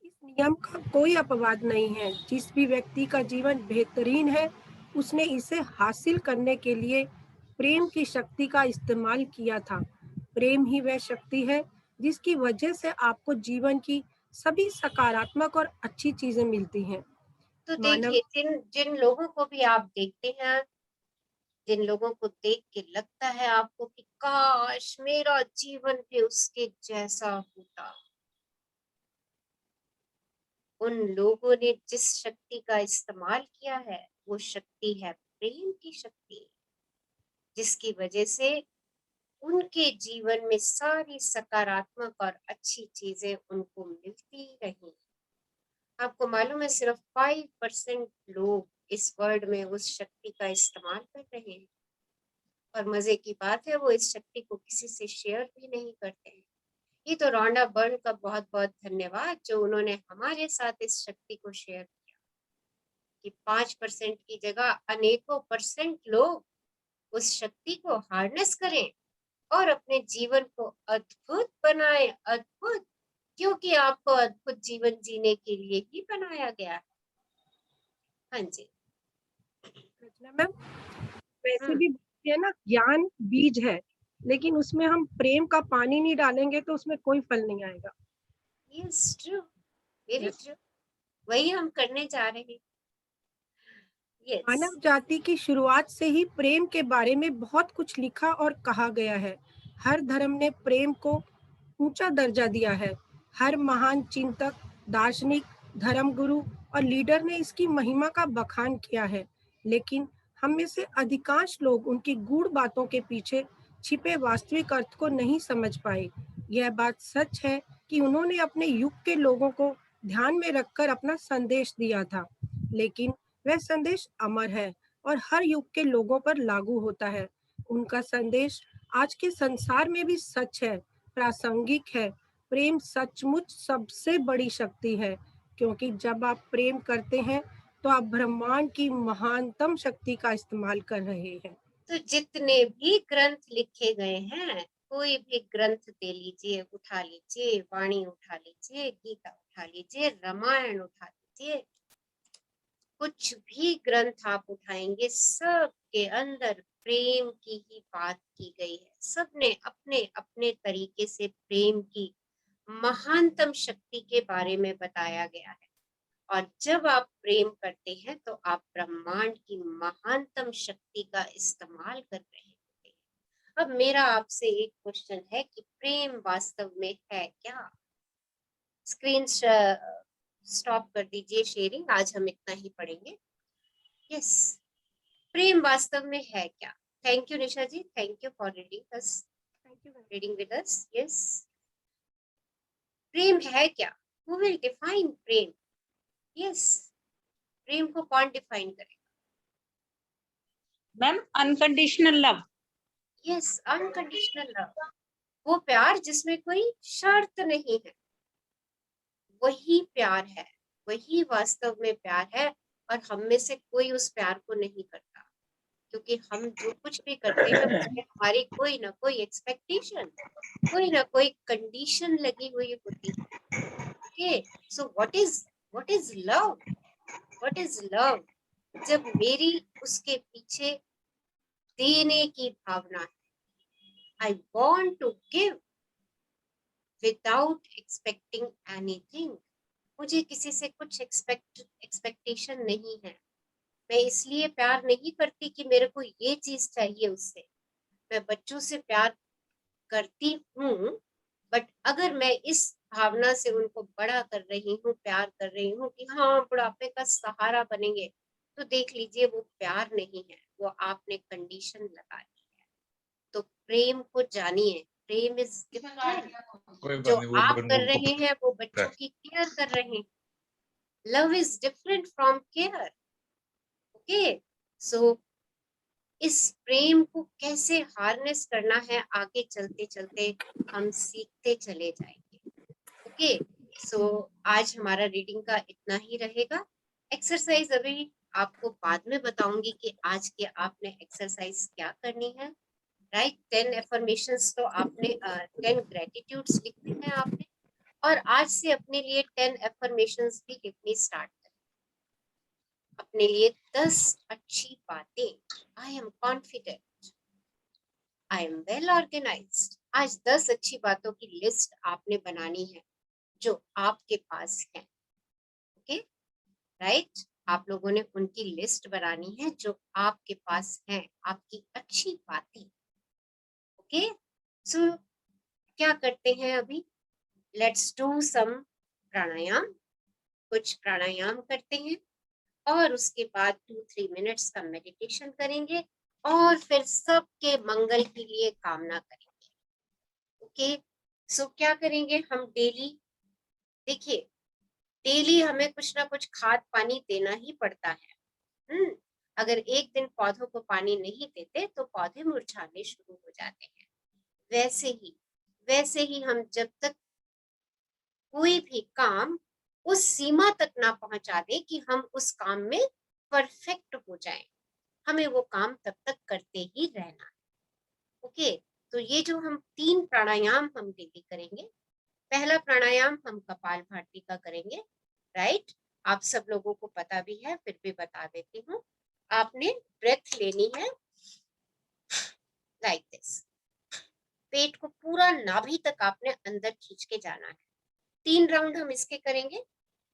इस नियम का कोई अपवाद नहीं है। जिस भी व्यक्ति का जीवन बेहतरीन है, उसने इसे हासिल करने के लिए प्रेम की शक्ति का इस्तेमाल किया था। प्रेम ही वह शक्ति है जिसकी वजह से आपको जीवन की सभी सकारात्मक और अच्छी चीजें मिलती हैं। तो मानव देखिए, जिन लोगों को भी आप देखते हैं, जिन लोगों को देख के लगता है आपको कि काश मेरा जीवन भी उसके जैसा होता, उन लोगों ने जिस शक्ति का इस्तेमाल किया है वो शक्ति है प्रेम की शक्ति, जिसकी वजह से उनके जीवन में सारी सकारात्मक और अच्छी चीजें उनको मिलती रही। आपको मालूम है सिर्फ 5% लोग इस वर्ल्ड में उस शक्ति का इस्तेमाल कर रहे हैं, और मजे की बात है वो इस शक्ति को किसी से शेयर भी नहीं करते हैं। ये तो रॉन्डा बर्न का बहुत बहुत धन्यवाद जो उन्होंने हमारे साथ इस शक्ति को शेयर किया कि 5% की जगह अनेकों % लोग उस शक्ति को हार्नेस करें और अपने जीवन को अद्भुत बनाए। अद्भुत, क्योंकि आपको अद्भुत जीवन जीने के लिए ही बनाया गया है। हाँ जी मैम, वैसे भी बोलते हैं ना, ज्ञान बीज है, लेकिन उसमें हम प्रेम का पानी नहीं डालेंगे तो उसमें कोई फल नहीं आएगा। Yes, true, very true. वही हम करने जा रहे हैं। यस। मानव जाति की शुरुआत से ही प्रेम के बारे में बहुत कुछ लिखा और कहा गया है। हर धर्म ने प्रेम को ऊंचा दर्जा दिया है। हर महान चिंतक, दार्शनिक, धर्मगुरु और लीडर ने इसकी महिमा का बखान किया है, लेकिन हम में से अधिकांश लोग उनकी गूढ़ बातों के पीछे छिपे वास्तविक अर्थ को नहीं समझ पाए। यह बात सच है कि उन्होंने अपने युग के लोगों को ध्यान में रखकर अपना संदेश दिया था, लेकिन वह संदेश अमर है और हर युग के लोगों पर लागू होता है। उनका संदेश आज के संसार में भी सच है, प्रासंगिक है। प्रेम सचमुच सबसे बड़ी शक्ति है, क्योंकि जब आप प्रेम करते हैं तो आप ब्रह्मांड की महानतम शक्ति का इस्तेमाल कर रहे हैं। तो जितने भी ग्रंथ लिखे गए हैं, कोई भी ग्रंथ दे लीजिए, उठा लीजिए, वाणी उठा लीजिए, गीता उठा लीजिए, रामायण उठा लीजिए, कुछ भी ग्रंथ आप उठाएंगे, सब के अंदर प्रेम की ही बात की गई है। सबने अपने अपने तरीके से प्रेम की महानतम शक्ति के बारे में बताया गया है। और जब आप प्रेम करते हैं तो आप ब्रह्मांड की महानतम शक्ति का इस्तेमाल कर रहे होते हैं। अब मेरा आपसे एक क्वेश्चन है कि प्रेम वास्तव में है क्या? स्क्रीन स्टॉप कर दीजिए शेयरिंग, आज हम इतना ही पढ़ेंगे। यस, प्रेम वास्तव में है क्या? Thank you Nisha ji, thank you for reading with us. Yes, प्रेम है क्या? हु विल डिफाइन प्रेम? यस, प्रेम को कौन डिफाइन करेगा? Ma'am, unconditional love. Yes, unconditional love, वो प्यार जिसमें कोई शर्त नहीं है, वही प्यार है, वही वास्तव में प्यार है। और हम में से कोई उस प्यार को नहीं करता, क्योंकि हम जो कुछ भी करते हैं उसमें हमारी कोई ना कोई एक्सपेक्टेशन, कोई ना कोई कंडीशन लगी हुई होती है। Okay, so what is love? What is love? जब मेरी उसके पीछे देने की भावना है, I want to give without expecting anything. मुझे किसी से कुछ एक्सपेक्टेशन नहीं है। मैं इसलिए प्यार नहीं करती कि मेरे को ये चीज चाहिए उससे। मैं बच्चों से प्यार करती हूँ, बट अगर मैं इस भावना से उनको बड़ा कर रही हूँ, प्यार कर रही हूँ कि हाँ बुढ़ापे का सहारा बनेंगे, तो देख लीजिए वो प्यार नहीं है, वो आपने कंडीशन लगा दी है। तो प्रेम को जानिए, प्रेम इज डिफरेंट। जो आप कर रहे हैं वो बच्चों की केयर कर रहे हैं। Love is different from care. Okay, so इस प्रेम को कैसे हार्नेस करना है, आगे चलते चलते हम सीखते चले जाएंगे। ओके, सो आज हमारा रीडिंग का इतना ही रहेगा। एक्सरसाइज अभी आपको बाद में बताऊंगी कि आज के आपने एक्सरसाइज क्या करनी है, राइट। 10 एफर्मेशंस तो आपने 10 ग्रेटिट्यूड्स लिखने हैं आपने, और आज से अपने लिए 10 एफर्मेशंस भी लिखनी स्टार्ट करें। अपने लिए 10 अच्छी बातें, I am confident, I am well organised. आज 10 अच्छी बातों की लिस्ट आपने बनानी है जो आपके पास है, ओके, राइट। आप लोगों ने उनकी लिस्ट बनानी है जो आपके पास है, आपकी अच्छी बातें, ओके। सो क्या करते हैं अभी, लेट्स डू सम प्राणायाम। कुछ प्राणायाम करते हैं और उसके बाद 2-3 मिनट्स का मेडिटेशन करेंगे और फिर सबके मंगल के लिए कामना करेंगे, ओके। सो क्या करेंगे हम डेली, देखिए डेली हमें कुछ ना कुछ खाद पानी देना ही पड़ता है। अगर एक दिन पौधों को पानी नहीं देते तो पौधे मुरझाने शुरू हो जाते हैं। वैसे ही हम जब तक कोई भी काम उस सीमा तक ना पहुंचा दे कि हम उस काम में परफेक्ट हो जाएं, हमें वो काम तब तक करते ही रहना है, ओके। तो ये जो हम 3 प्राणायाम हम डेली करेंगे, पहला प्राणायाम हम कपालभाति का करेंगे, राइट। आप सब लोगों को पता भी है, फिर भी बता देती हूँ। आपने ब्रेथ लेनी है लाइक दिस, पेट को पूरा नाभि तक आपने अंदर खींच के जाना है। 3 राउंड हम इसके करेंगे,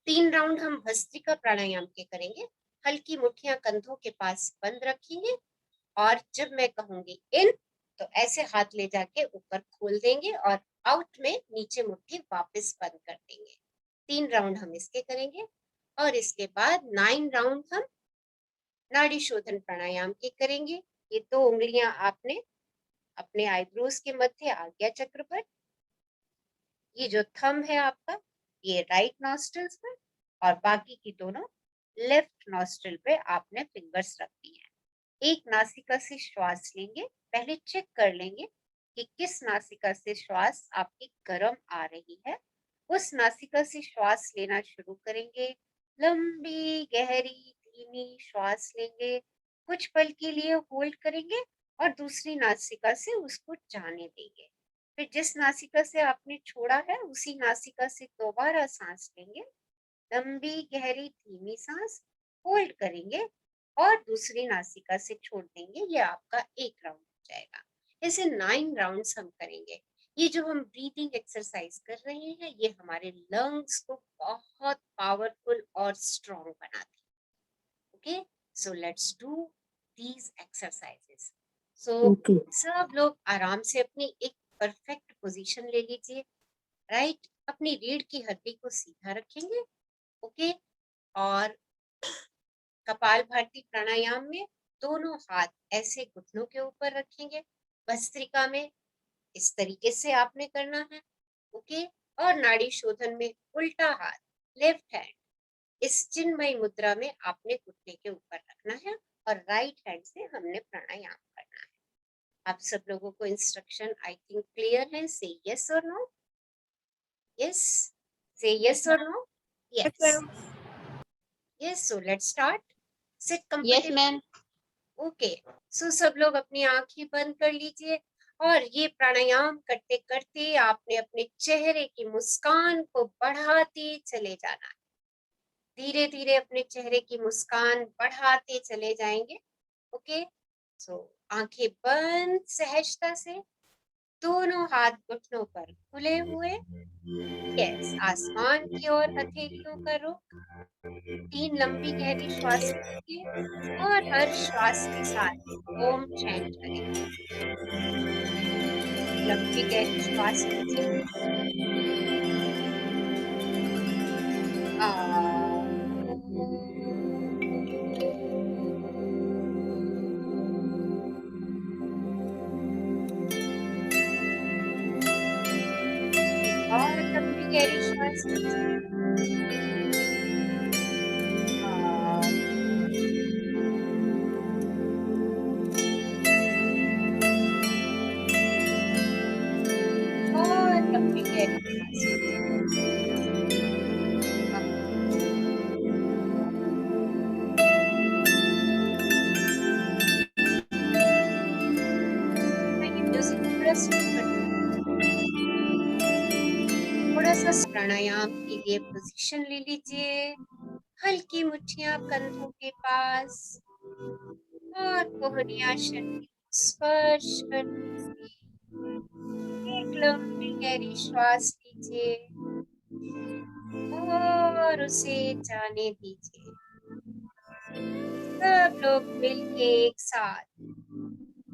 3 राउंड हम भस्त्रिका प्राणायाम के करेंगे। हल्की मुट्ठियां कंधों के पास बंद रखेंगे और जब मैं कहूंगी इन तो ऐसे हाथ ले जाके ऊपर खोल देंगे और आउट में नीचे मुट्ठी वापस बंद कर देंगे। 3 राउंड हम इसके करेंगे और इसके बाद 9 राउंड हम नाड़ी शोधन प्राणायाम के करेंगे। ये 2 उंगलियां आपने अपने आईब्रोज के मध्य आज्ञा चक्र पर, ये जो थंब है आपका ये राइट नॉस्ट्रिल्स पर और बाकी की दोनों लेफ्ट नॉस्ट्रिल पे आपने फिंगर्स रखनी है। एक नासिका से श्वास लेंगे, पहले चेक कर लेंगे कि किस नासिका से श्वास आपकी गर्म आ रही है। उस नासिका से श्वास लेना शुरू करेंगे, लंबी गहरी धीमी श्वास लेंगे, कुछ पल के लिए होल्ड करेंगे और दूसरी नासिका से उसको जाने देंगे। फिर जिस नासिका से आपने छोड़ा है उसी नासिका से दोबारा सांस लेंगे, लंबी गहरी धीमी सांस होल्ड करेंगे और दूसरी नासिका से छोड़ देंगे। ये आपका एक राउंड हो जाएगा। ऐसे 9 राउंड्स हम करेंगे। ये जो हम ब्रीदिंग एक्सरसाइज कर रहे हैं ये हमारे लंग्स को बहुत पावरफुल और स्ट्रॉन्ग बनाती है, okay. So let's do these exercises. So सब लोग आराम से अपनी एक परफेक्ट पोजीशन ले लीजिए, राइट। अपनी रीढ़ की हड्डी को सीधा रखेंगे, ओके। और कपालभाति प्राणायाम में दोनों हाथ ऐसे घुटनों के ऊपर रखेंगे। भस्त्रिका में इस तरीके से आपने करना है, ओके। और नाड़ी शोधन में उल्टा हाथ लेफ्ट हैंड इस चिन्मयी मुद्रा में आपने घुटने के ऊपर रखना है और राइट हैंड से हमने प्राणायाम करना है। आप सब लोगों को इंस्ट्रक्शन आई थिंक क्लियर है। से यस और नो, यस, से यस और no, yes, yes. So let's start. Sit comfortably. Yes, ma'am. Okay. So सब लोग अपनी आंखें बंद कर लीजिए और ये प्राणायाम करते करते आपने अपने चेहरे की मुस्कान को बढ़ाते चले जाना है। धीरे धीरे अपने चेहरे की मुस्कान बढ़ाते चले जाएंगे, ओके। सो आंखें बंद, सहजता से दोनों हाथ घुटनों पर खुले हुए, यस, आसमान की ओर हथेलियों का रुख। 3 लंबी गहरी श्वास लीजिए और हर श्वास के साथ ओम चैंट करें। लंबी गहरी श्वास लीजिए, और लंबी गहरी श्वास लीजिए, और लंबी गहरी श्वास लीजिए। प्राणायाम के लिए पोजीशन ले लीजिए, हल्की मुट्ठियां कंधों के पास और कोहनियां शरीर को स्पर्श कर दीजिए। एक लंबी गहरी श्वास लीजिए और उसे जाने दीजिए। सब लोग मिलके एक साथ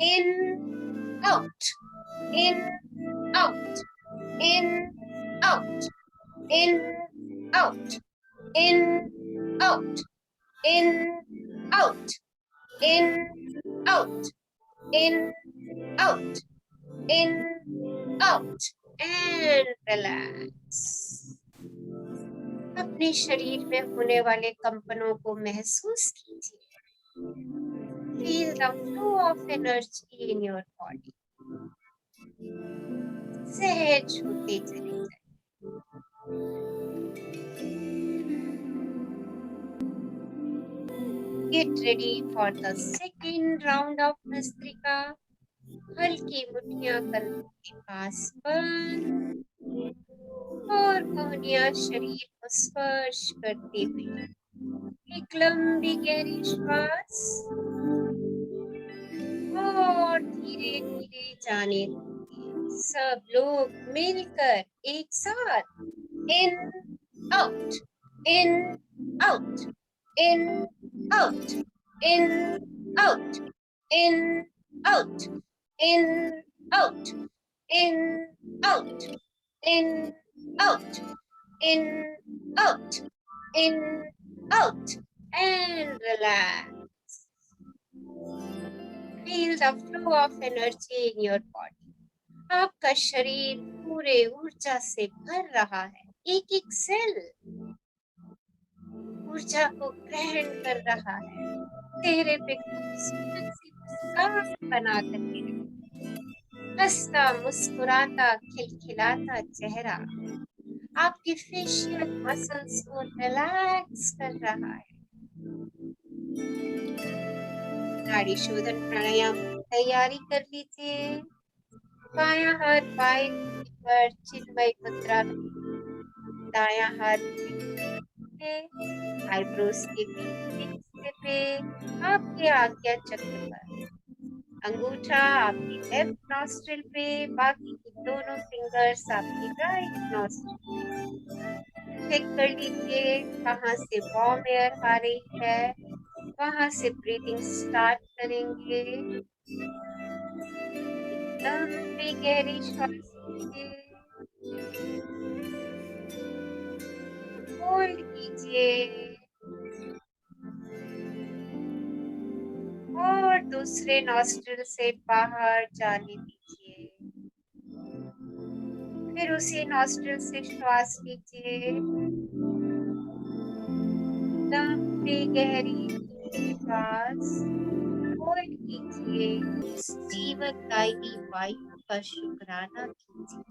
in out, in out, in out, in out, in out, in out, in out, in out, in out and relax. अपने शरीर में होने वाले कंपनों को महसूस कीजिए। Feel the flow of energy in your body. सहज होते चले जाए। Get ready for the second round of bhastrika. हल्की मुट्ठियां कंधों के पास बंद और कोहनियां शरीर को स्पर्श करते हुए एक लंबी गहरी श्वास और धीरे धीरे जाने दीजिए। सब लोग मिलकर एक साथ in out, in out, in out, in out, in out, in out, in out, in out, in out, in out and relax. Feel the flow of energy in your body. आपका शरीर पूरे ऊर्जा से भर रहा है। एक एक सेल ऊर्जा को ग्रहण कर रहा है। चेहरे पे खूबसूरत सी मुस्कान बना करके हंसता मुस्कुराता खिलखिलाता चेहरा आपकी फेशियल मसल्स को रिलैक्स कर रहा है। नाड़ी शोधन प्राणायाम की तैयारी कर लीजिए। बायां हाथ बाएं पर चिन्मय मुद्रा में, दायां हाथ आईब्रोज के बीच पे आपके आज्ञा चक्र पर, अंगूठा आपकी लेफ्ट नॉस्ट्रिल पे, बाकी की दोनों फिंगर्स आपकी राइट नॉस्ट्रिल पे। चेक कर लीजिए कहाँ से वार्म एयर आ रही है, वहां से ब्रीदिंग स्टार्ट करेंगे। लंबी गहरी श्वास लीजिए, होल्ड कीजिए और दूसरे नॉस्ट्रिल से बाहर जाने दीजिए। फिर उसी नॉस्ट्रिल से श्वास लीजिए, लंबी गहरी श्वास होल्ड कीजिए। जीवनदायिनी वायु का शुक्राना कीजिए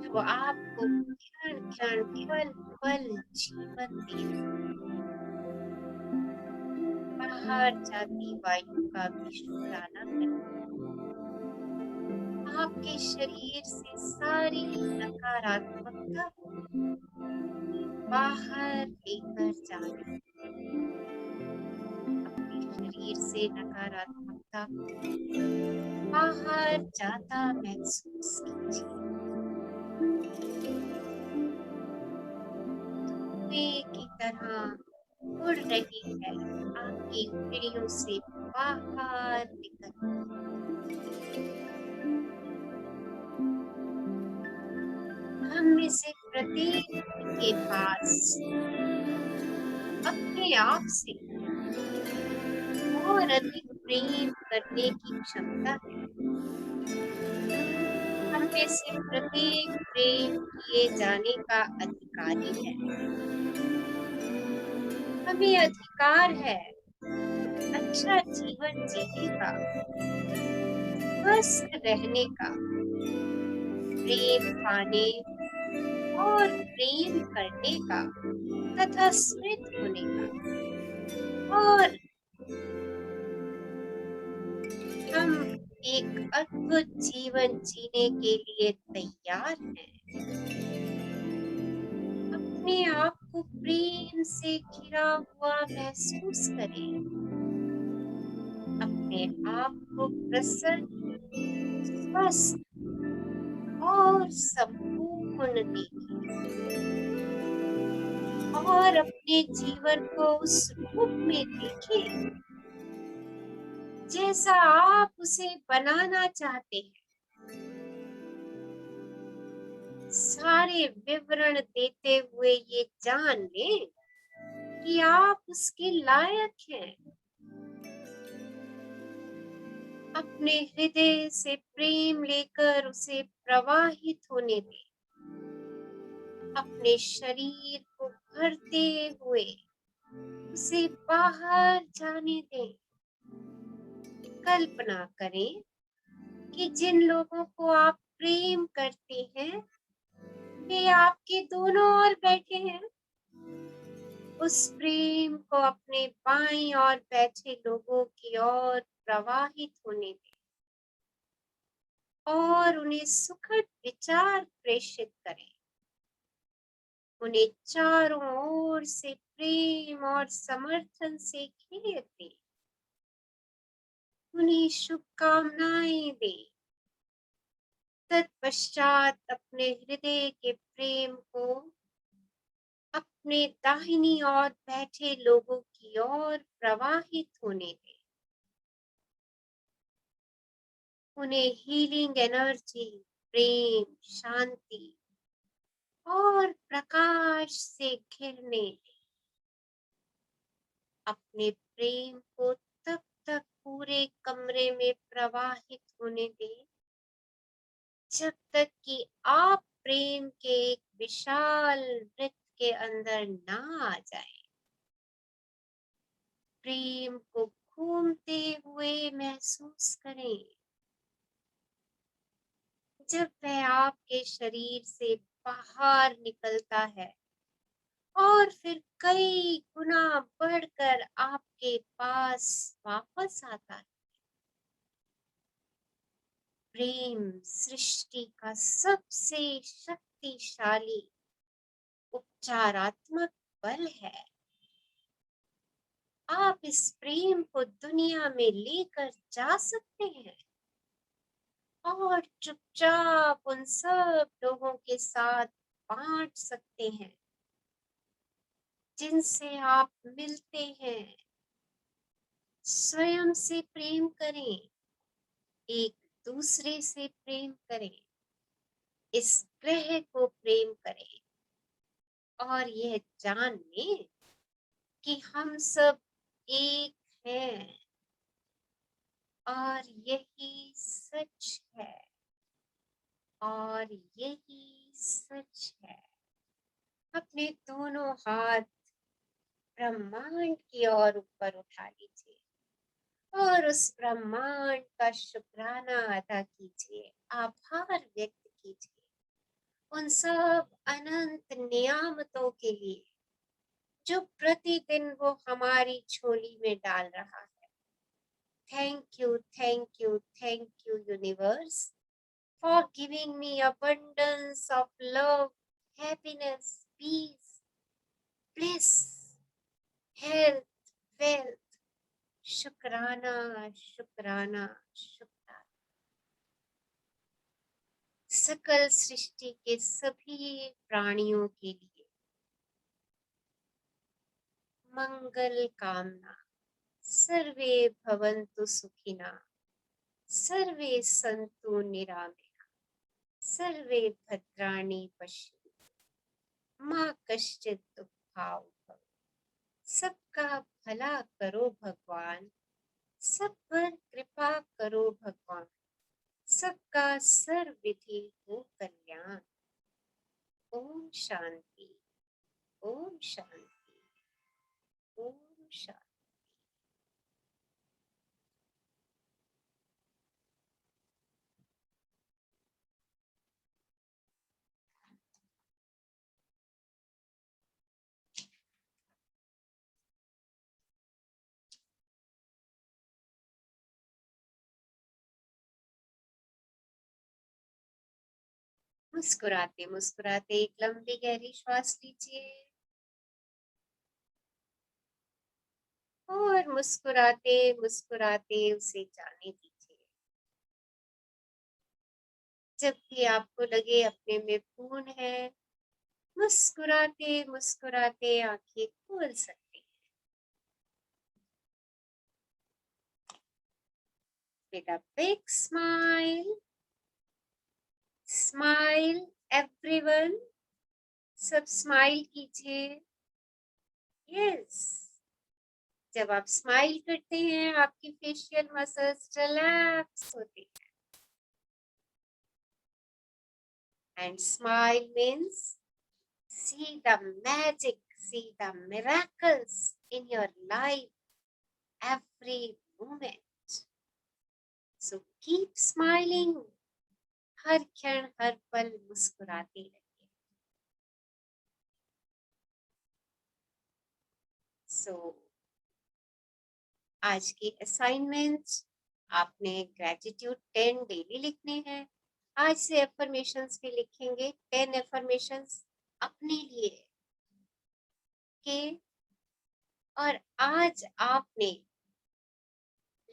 जो आपको क्षण क्षण केवल पल जीवन दे। बाहर जाती वायु का भी शुक्राना करें। आपके शरीर से सारी नकारात्मकता बाहर लेकर जाने, अपने शरीर से नकारात्मकता बाहर जाता महसूस कीजिए। धुएं की तरह उड़ रही है आपकी उंगलियों से बाहर निकल। हम में से प्रत्येक के पास अपने आप से और अधिक प्रेम करने की क्षमता है। हम में से प्रत्येक प्रेम किए जाने का अधिकारी है। हमें अधिकार है अच्छा जीवन जीने का, स्वस्थ रहने का, प्रेम पाने और प्रेम करने का तथा स्मृत होने का। और हम एक अद्भुत जीवन जीने के लिए तैयार हैं। अपने आप को प्रेम से घिरा हुआ महसूस करें। अपने आप को प्रसन्न, स्वस्थ और संपूर्ण देखें और अपने जीवन को उस रूप में देखें जैसा आप उसे बनाना चाहते हैं। सारे विवरण देते हुए ये जान लें कि आप उसके लायक हैं। अपने हृदय से प्रेम लेकर उसे प्रवाहित होने दें। अपने शरीर को भरते हुए उसे बाहर जाने दें। कल्पना करें कि जिन लोगों को आप प्रेम करते हैं वे आपके दोनों ओर बैठे हैं। उस प्रेम को अपने बाईं ओर बैठे लोगों की ओर प्रवाहित होने दें और उन्हें सुखद विचार प्रेषित करें। उन्हें चारों ओर से प्रेम और समर्थन से घेर दें। उन्हें शुभकामनाएं दें। तत्पश्चात अपने हृदय के प्रेम को अपने दाहिनी ओर बैठे लोगों की ओर प्रवाहित होने दें। उन्हें हीलिंग एनर्जी, प्रेम, शांति और प्रकाश से घिरने दें। अपने प्रेम को तब तक पूरे कमरे में प्रवाहित होने दें जब तक कि आप प्रेम के एक विशाल वृत्त के अंदर ना आ जाए। प्रेम को घूमते हुए महसूस करें। जब वह आपके शरीर से बाहर निकलता है और फिर कई गुना बढ़कर आपके पास वापस आता है। प्रेम सृष्टि का सबसे शक्तिशाली उपचारात्मक बल है। आप इस प्रेम को दुनिया में लेकर जा सकते हैं और चुपचाप उन सब लोगों के साथ बांट सकते हैं जिनसे आप मिलते हैं। स्वयं से प्रेम करें, एक दूसरे से प्रेम करें, इस ग्रह को प्रेम करें और यह जान लें कि हम सब एक हैं और यही सच है और यही सच है। अपने दोनों हाथ ब्रह्मांड की ओर ऊपर उठा लीजिए और उस ब्रह्मांड का शुक्राना अदा कीजिए, आभार व्यक्त कीजिए उन सब अनंत नियामतों के लिए जो प्रतिदिन वो हमारी झोली में डाल रहा है। Thank you, thank you, thank you universe for giving me abundance of love, happiness, peace, bliss, health, wealth. शुक्राना, शुक्राना, शुक्राना। सकल सृष्टि के सभी प्राणियों के लिए मंगल कामना। सर्वे भवन्तु सुखिना, सर्वे सन्तु निरामया, सर्वे भद्राणि पश्यन्तु मां कश्चित् दुःखाय भवेत्। सबका भला करो भगवान, सब पर कृपा करो भगवान, सबका सर्वविधि हो कल्याण। ओम शांति, ओम शांति, ओम शांति। मुस्कुराते मुस्कुराते एक लंबी गहरी श्वास लीजिए और मुस्कुराते मुस्कुराते उसे जाने दीजिए। जब भी आपको लगे अपने में पूर्ण है, मुस्कुराते मुस्कुराते आंखें खोल सकते हैं। With a big smile, smile everyone, सब स्माइल कीजिए। यस, जब आप स्माइल करते हैं आपकी फेशियल मसल्स रिलैक्स होती हैं। And smile means see the magic, see the miracles in your life every moment. So keep smiling. हर क्षण हर पल मुस्कुराते रहिए। So आज की असाइनमेंट आपने ग्रेटिट्यूड 10 डेली लिखने हैं। आज से एफर्मेशंस भी लिखेंगे 10 एफर्मेशंस अपने लिए के। और आज आपने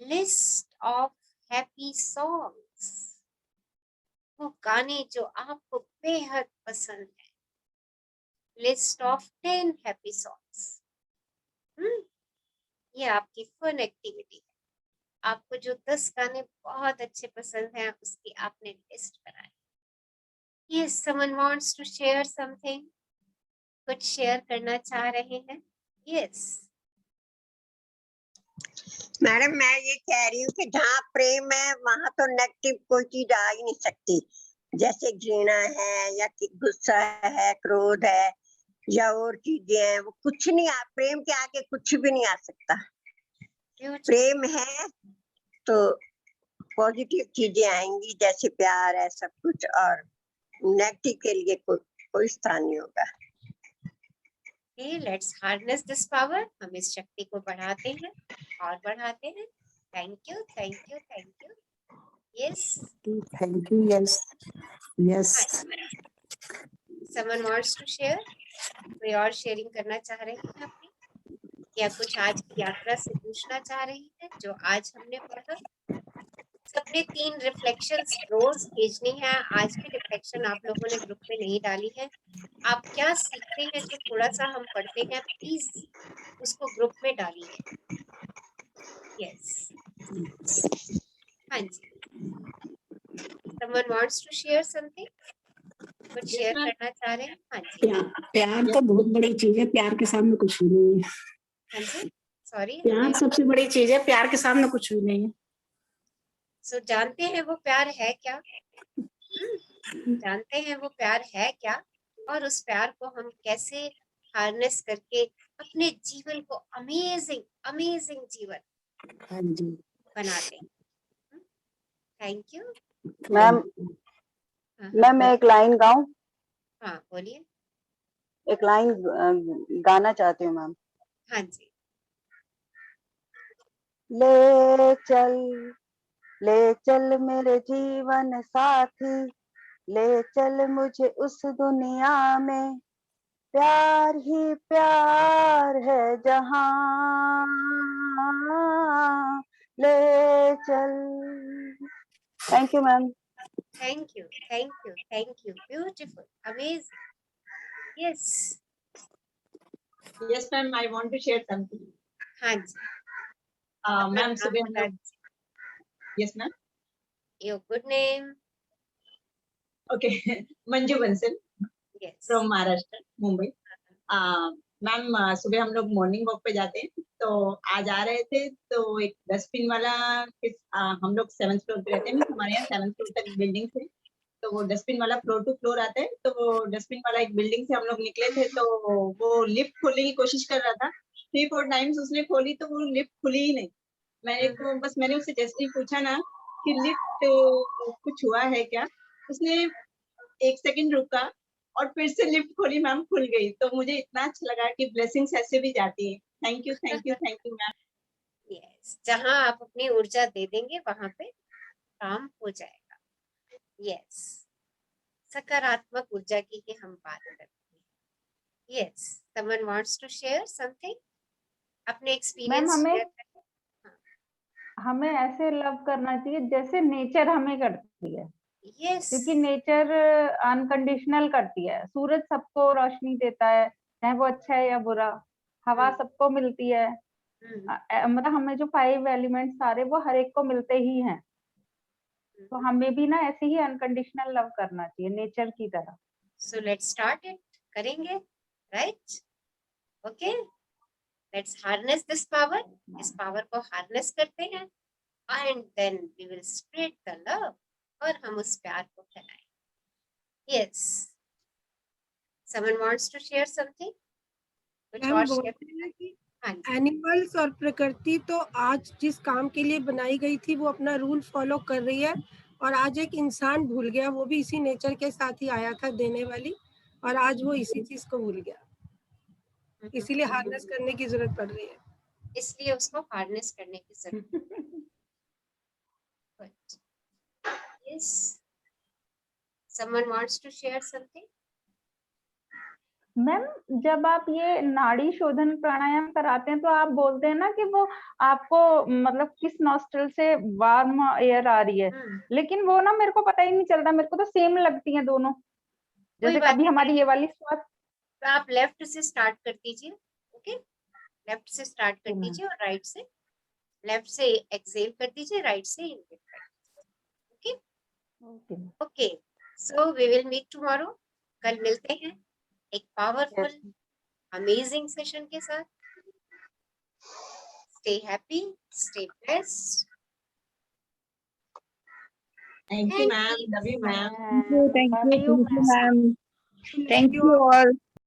लिस्ट ऑफ हैप्पी सॉन्ग्स, वो गाने जो आपको बेहद पसंद है, लिस्ट ऑफ 10 हैप्पी सॉन्ग्स। ये आपकी फन एक्टिविटी है। आपको जो 10 गाने बहुत अच्छे पसंद हैं उसकी आपने लिस्ट बनाई। Yes, someone wants to share something. कुछ शेयर करना चाह रहे हैं? Yes. मैडम मैं ये कह रही हूँ कि जहाँ प्रेम है वहाँ तो नेगेटिव कोई चीज आ ही नहीं सकती। जैसे घृणा है या गुस्सा है, क्रोध है या और चीजें हैं, वो कुछ नहीं प्रेम के आगे कुछ भी नहीं आ सकता। प्रेम है तो पॉजिटिव चीजें आएंगी, जैसे प्यार है सब कुछ, और नेगेटिव के लिए कोई स्थान नहीं होगा। Okay, let's harness this power. हम इस शक्ति को बढ़ाते हैं और बढ़ाते हैं। Thank you, thank you, thank you. Yes. Thank you. Yes. Yes. Someone wants to share? कोई और शेयरिंग करना चाह रहे हैं अपनी, या कुछ आज की यात्रा से पूछना चाह रही है जो आज हमने पढ़ा? सबने 3 रिफ्लेक्शंस रोज भेजनी है। आज की रिफ्लेक्शन आप लोगों ने ग्रुप में नहीं डाली है। आप क्या सीखते हैं जो थोड़ा सा हम पढ़ते हैं, प्लीज उसको ग्रुप में डालिए। यस, हाँ जी। Someone wants to share something? कुछ शेयर करना चाह रहे हैं? हाँ जी। प्यार तो बहुत बड़ी चीज है, प्यार के सामने कुछ भी नहीं है। हाँ जी, सॉरी। प्यार सबसे बड़ी चीज है, प्यार के सामने कुछ भी नहीं है। सो जानते हैं वो प्यार है क्या? जानते हैं वो प्यार है क्या, और उस प्यार को हम कैसे हार्नेस करके अपने जीवन को अमेजिंग अमेजिंग जीवन बनाते हैं। Thank you ma'am. मैम एक लाइन गाऊं? हाँ बोलिए। एक लाइन गाना चाहती हूँ मैम। हाँ जी। ले चल मेरे जीवन साथी, ले चल मुझे उस दुनिया में, प्यार ही प्यार है जहां, ले चल। Thank you ma'am. Thank you, thank you, thank you. Beautiful, amazing. Yes yes ma'am, I want to share something. हाँ जी मैम सुबह हम लोग, yes ma'am, your good name? Okay, Manju Bansal from Maharashtra, Mumbai. Ma'am सुबह हम लोग मॉर्निंग वॉक पे जाते हैं, तो आज आ रहे थे तो एक डस्टबिन वाला, हम लोग 7th फ्लोर पे रहते हैं, हमारे यहाँ 7th फ्लोर तक बिल्डिंग है, तो वो डस्टबिन वाला फ्लोर टू फ्लोर आता है, तो वो डस्टबिन वाला एक बिल्डिंग से हम लोग निकले थे, तो वो लिफ्ट खोलने की कोशिश कर रहा था। 3-4 टाइम्स उसने खोली तो वो लिफ्ट खुली ही नहीं। मैंने उससे जैसे ही पूछा ना कि लिफ्ट कुछ हुआ है क्या, उसने 1 सेकंड रुका और फिर से लिफ्ट खोली, मैम खुल गई। तो मुझे इतना अच्छा लगा कि ब्लेसिंग्स ऐसे भी जाती है। Thank you, thank you, thank you ma'am. Yes, जहां आप अपनी ऊर्जा दे देंगे वहां पे काम हो जाएगा। यस, सकारात्मक ऊर्जा की हम बात करते हैं। Yes, someone wants to share something, अपने एक्सपीरियंस हमें शेयर करें। हमें ऐसे लव करना चाहिए जैसे नेचर हमें करती है, यस, क्योंकि नेचर अनकंडीशनल करती है। सूरज सबको रोशनी देता है, चाहे वो अच्छा है या बुरा। हवा सबको मिलती है। मतलब हमें जो 5 एलिमेंट्स सारे वो हर एक को मिलते ही हैं, तो हमें भी ना ऐसे ही अनकंडीशनल लव करना चाहिए नेचर की तरह। सो लेट्स स्टार्ट इट, करेंगे, right? Okay, let's harness this power, इस पावर को हार्नेस करते हैं, and then we will spread the love, और हम उस प्यार को फैलाएं। Yes, someone wants to share something, कुछ हम और बोलते शेयर? हैं कि एनिमल्स और प्रकृति तो आज जिस काम के लिए बनाई गई थी वो अपना रूल फॉलो कर रही है, और आज एक इंसान भूल गया, वो भी इसी नेचर के साथ ही आया था देने वाली, और आज वो इसी चीज को भूल गया, इसीलिए हार्नेस करने की जरूरत पड़ रही है। इसलिए उसको हार्नेस करने की जरूरत है। Yes, someone wants to share something? Ma'am, जब आप ये नाड़ी शोधन प्राणायाम कराते हैं तो आप बोलते हैं ना कि वो आपको मतलब किस नॉस्ट्रल से वार्म एयर आ रही है, लेकिन वो ना मेरे को पता ही नहीं चलता, मेरे को तो सेम लगती है दोनों। जैसे कभी हमारी ये वाली श्वास, तो आप लेफ्ट से स्टार्ट कर दीजिए। ओके, लेफ्ट से स्टार्ट कर दीजिए और राइट से, लेफ्ट से एक्सहेल कर दीजिए, राइट से इनहेल कर दीजिए। Okay okay, so we will meet tomorrow, कल मिलते हैं एक पावरफुल अमेजिंग सेशन के साथ। Stay happy, stay blessed. Thank you ma'am, love you ma'am. Thank you, ma'am. Thank you all.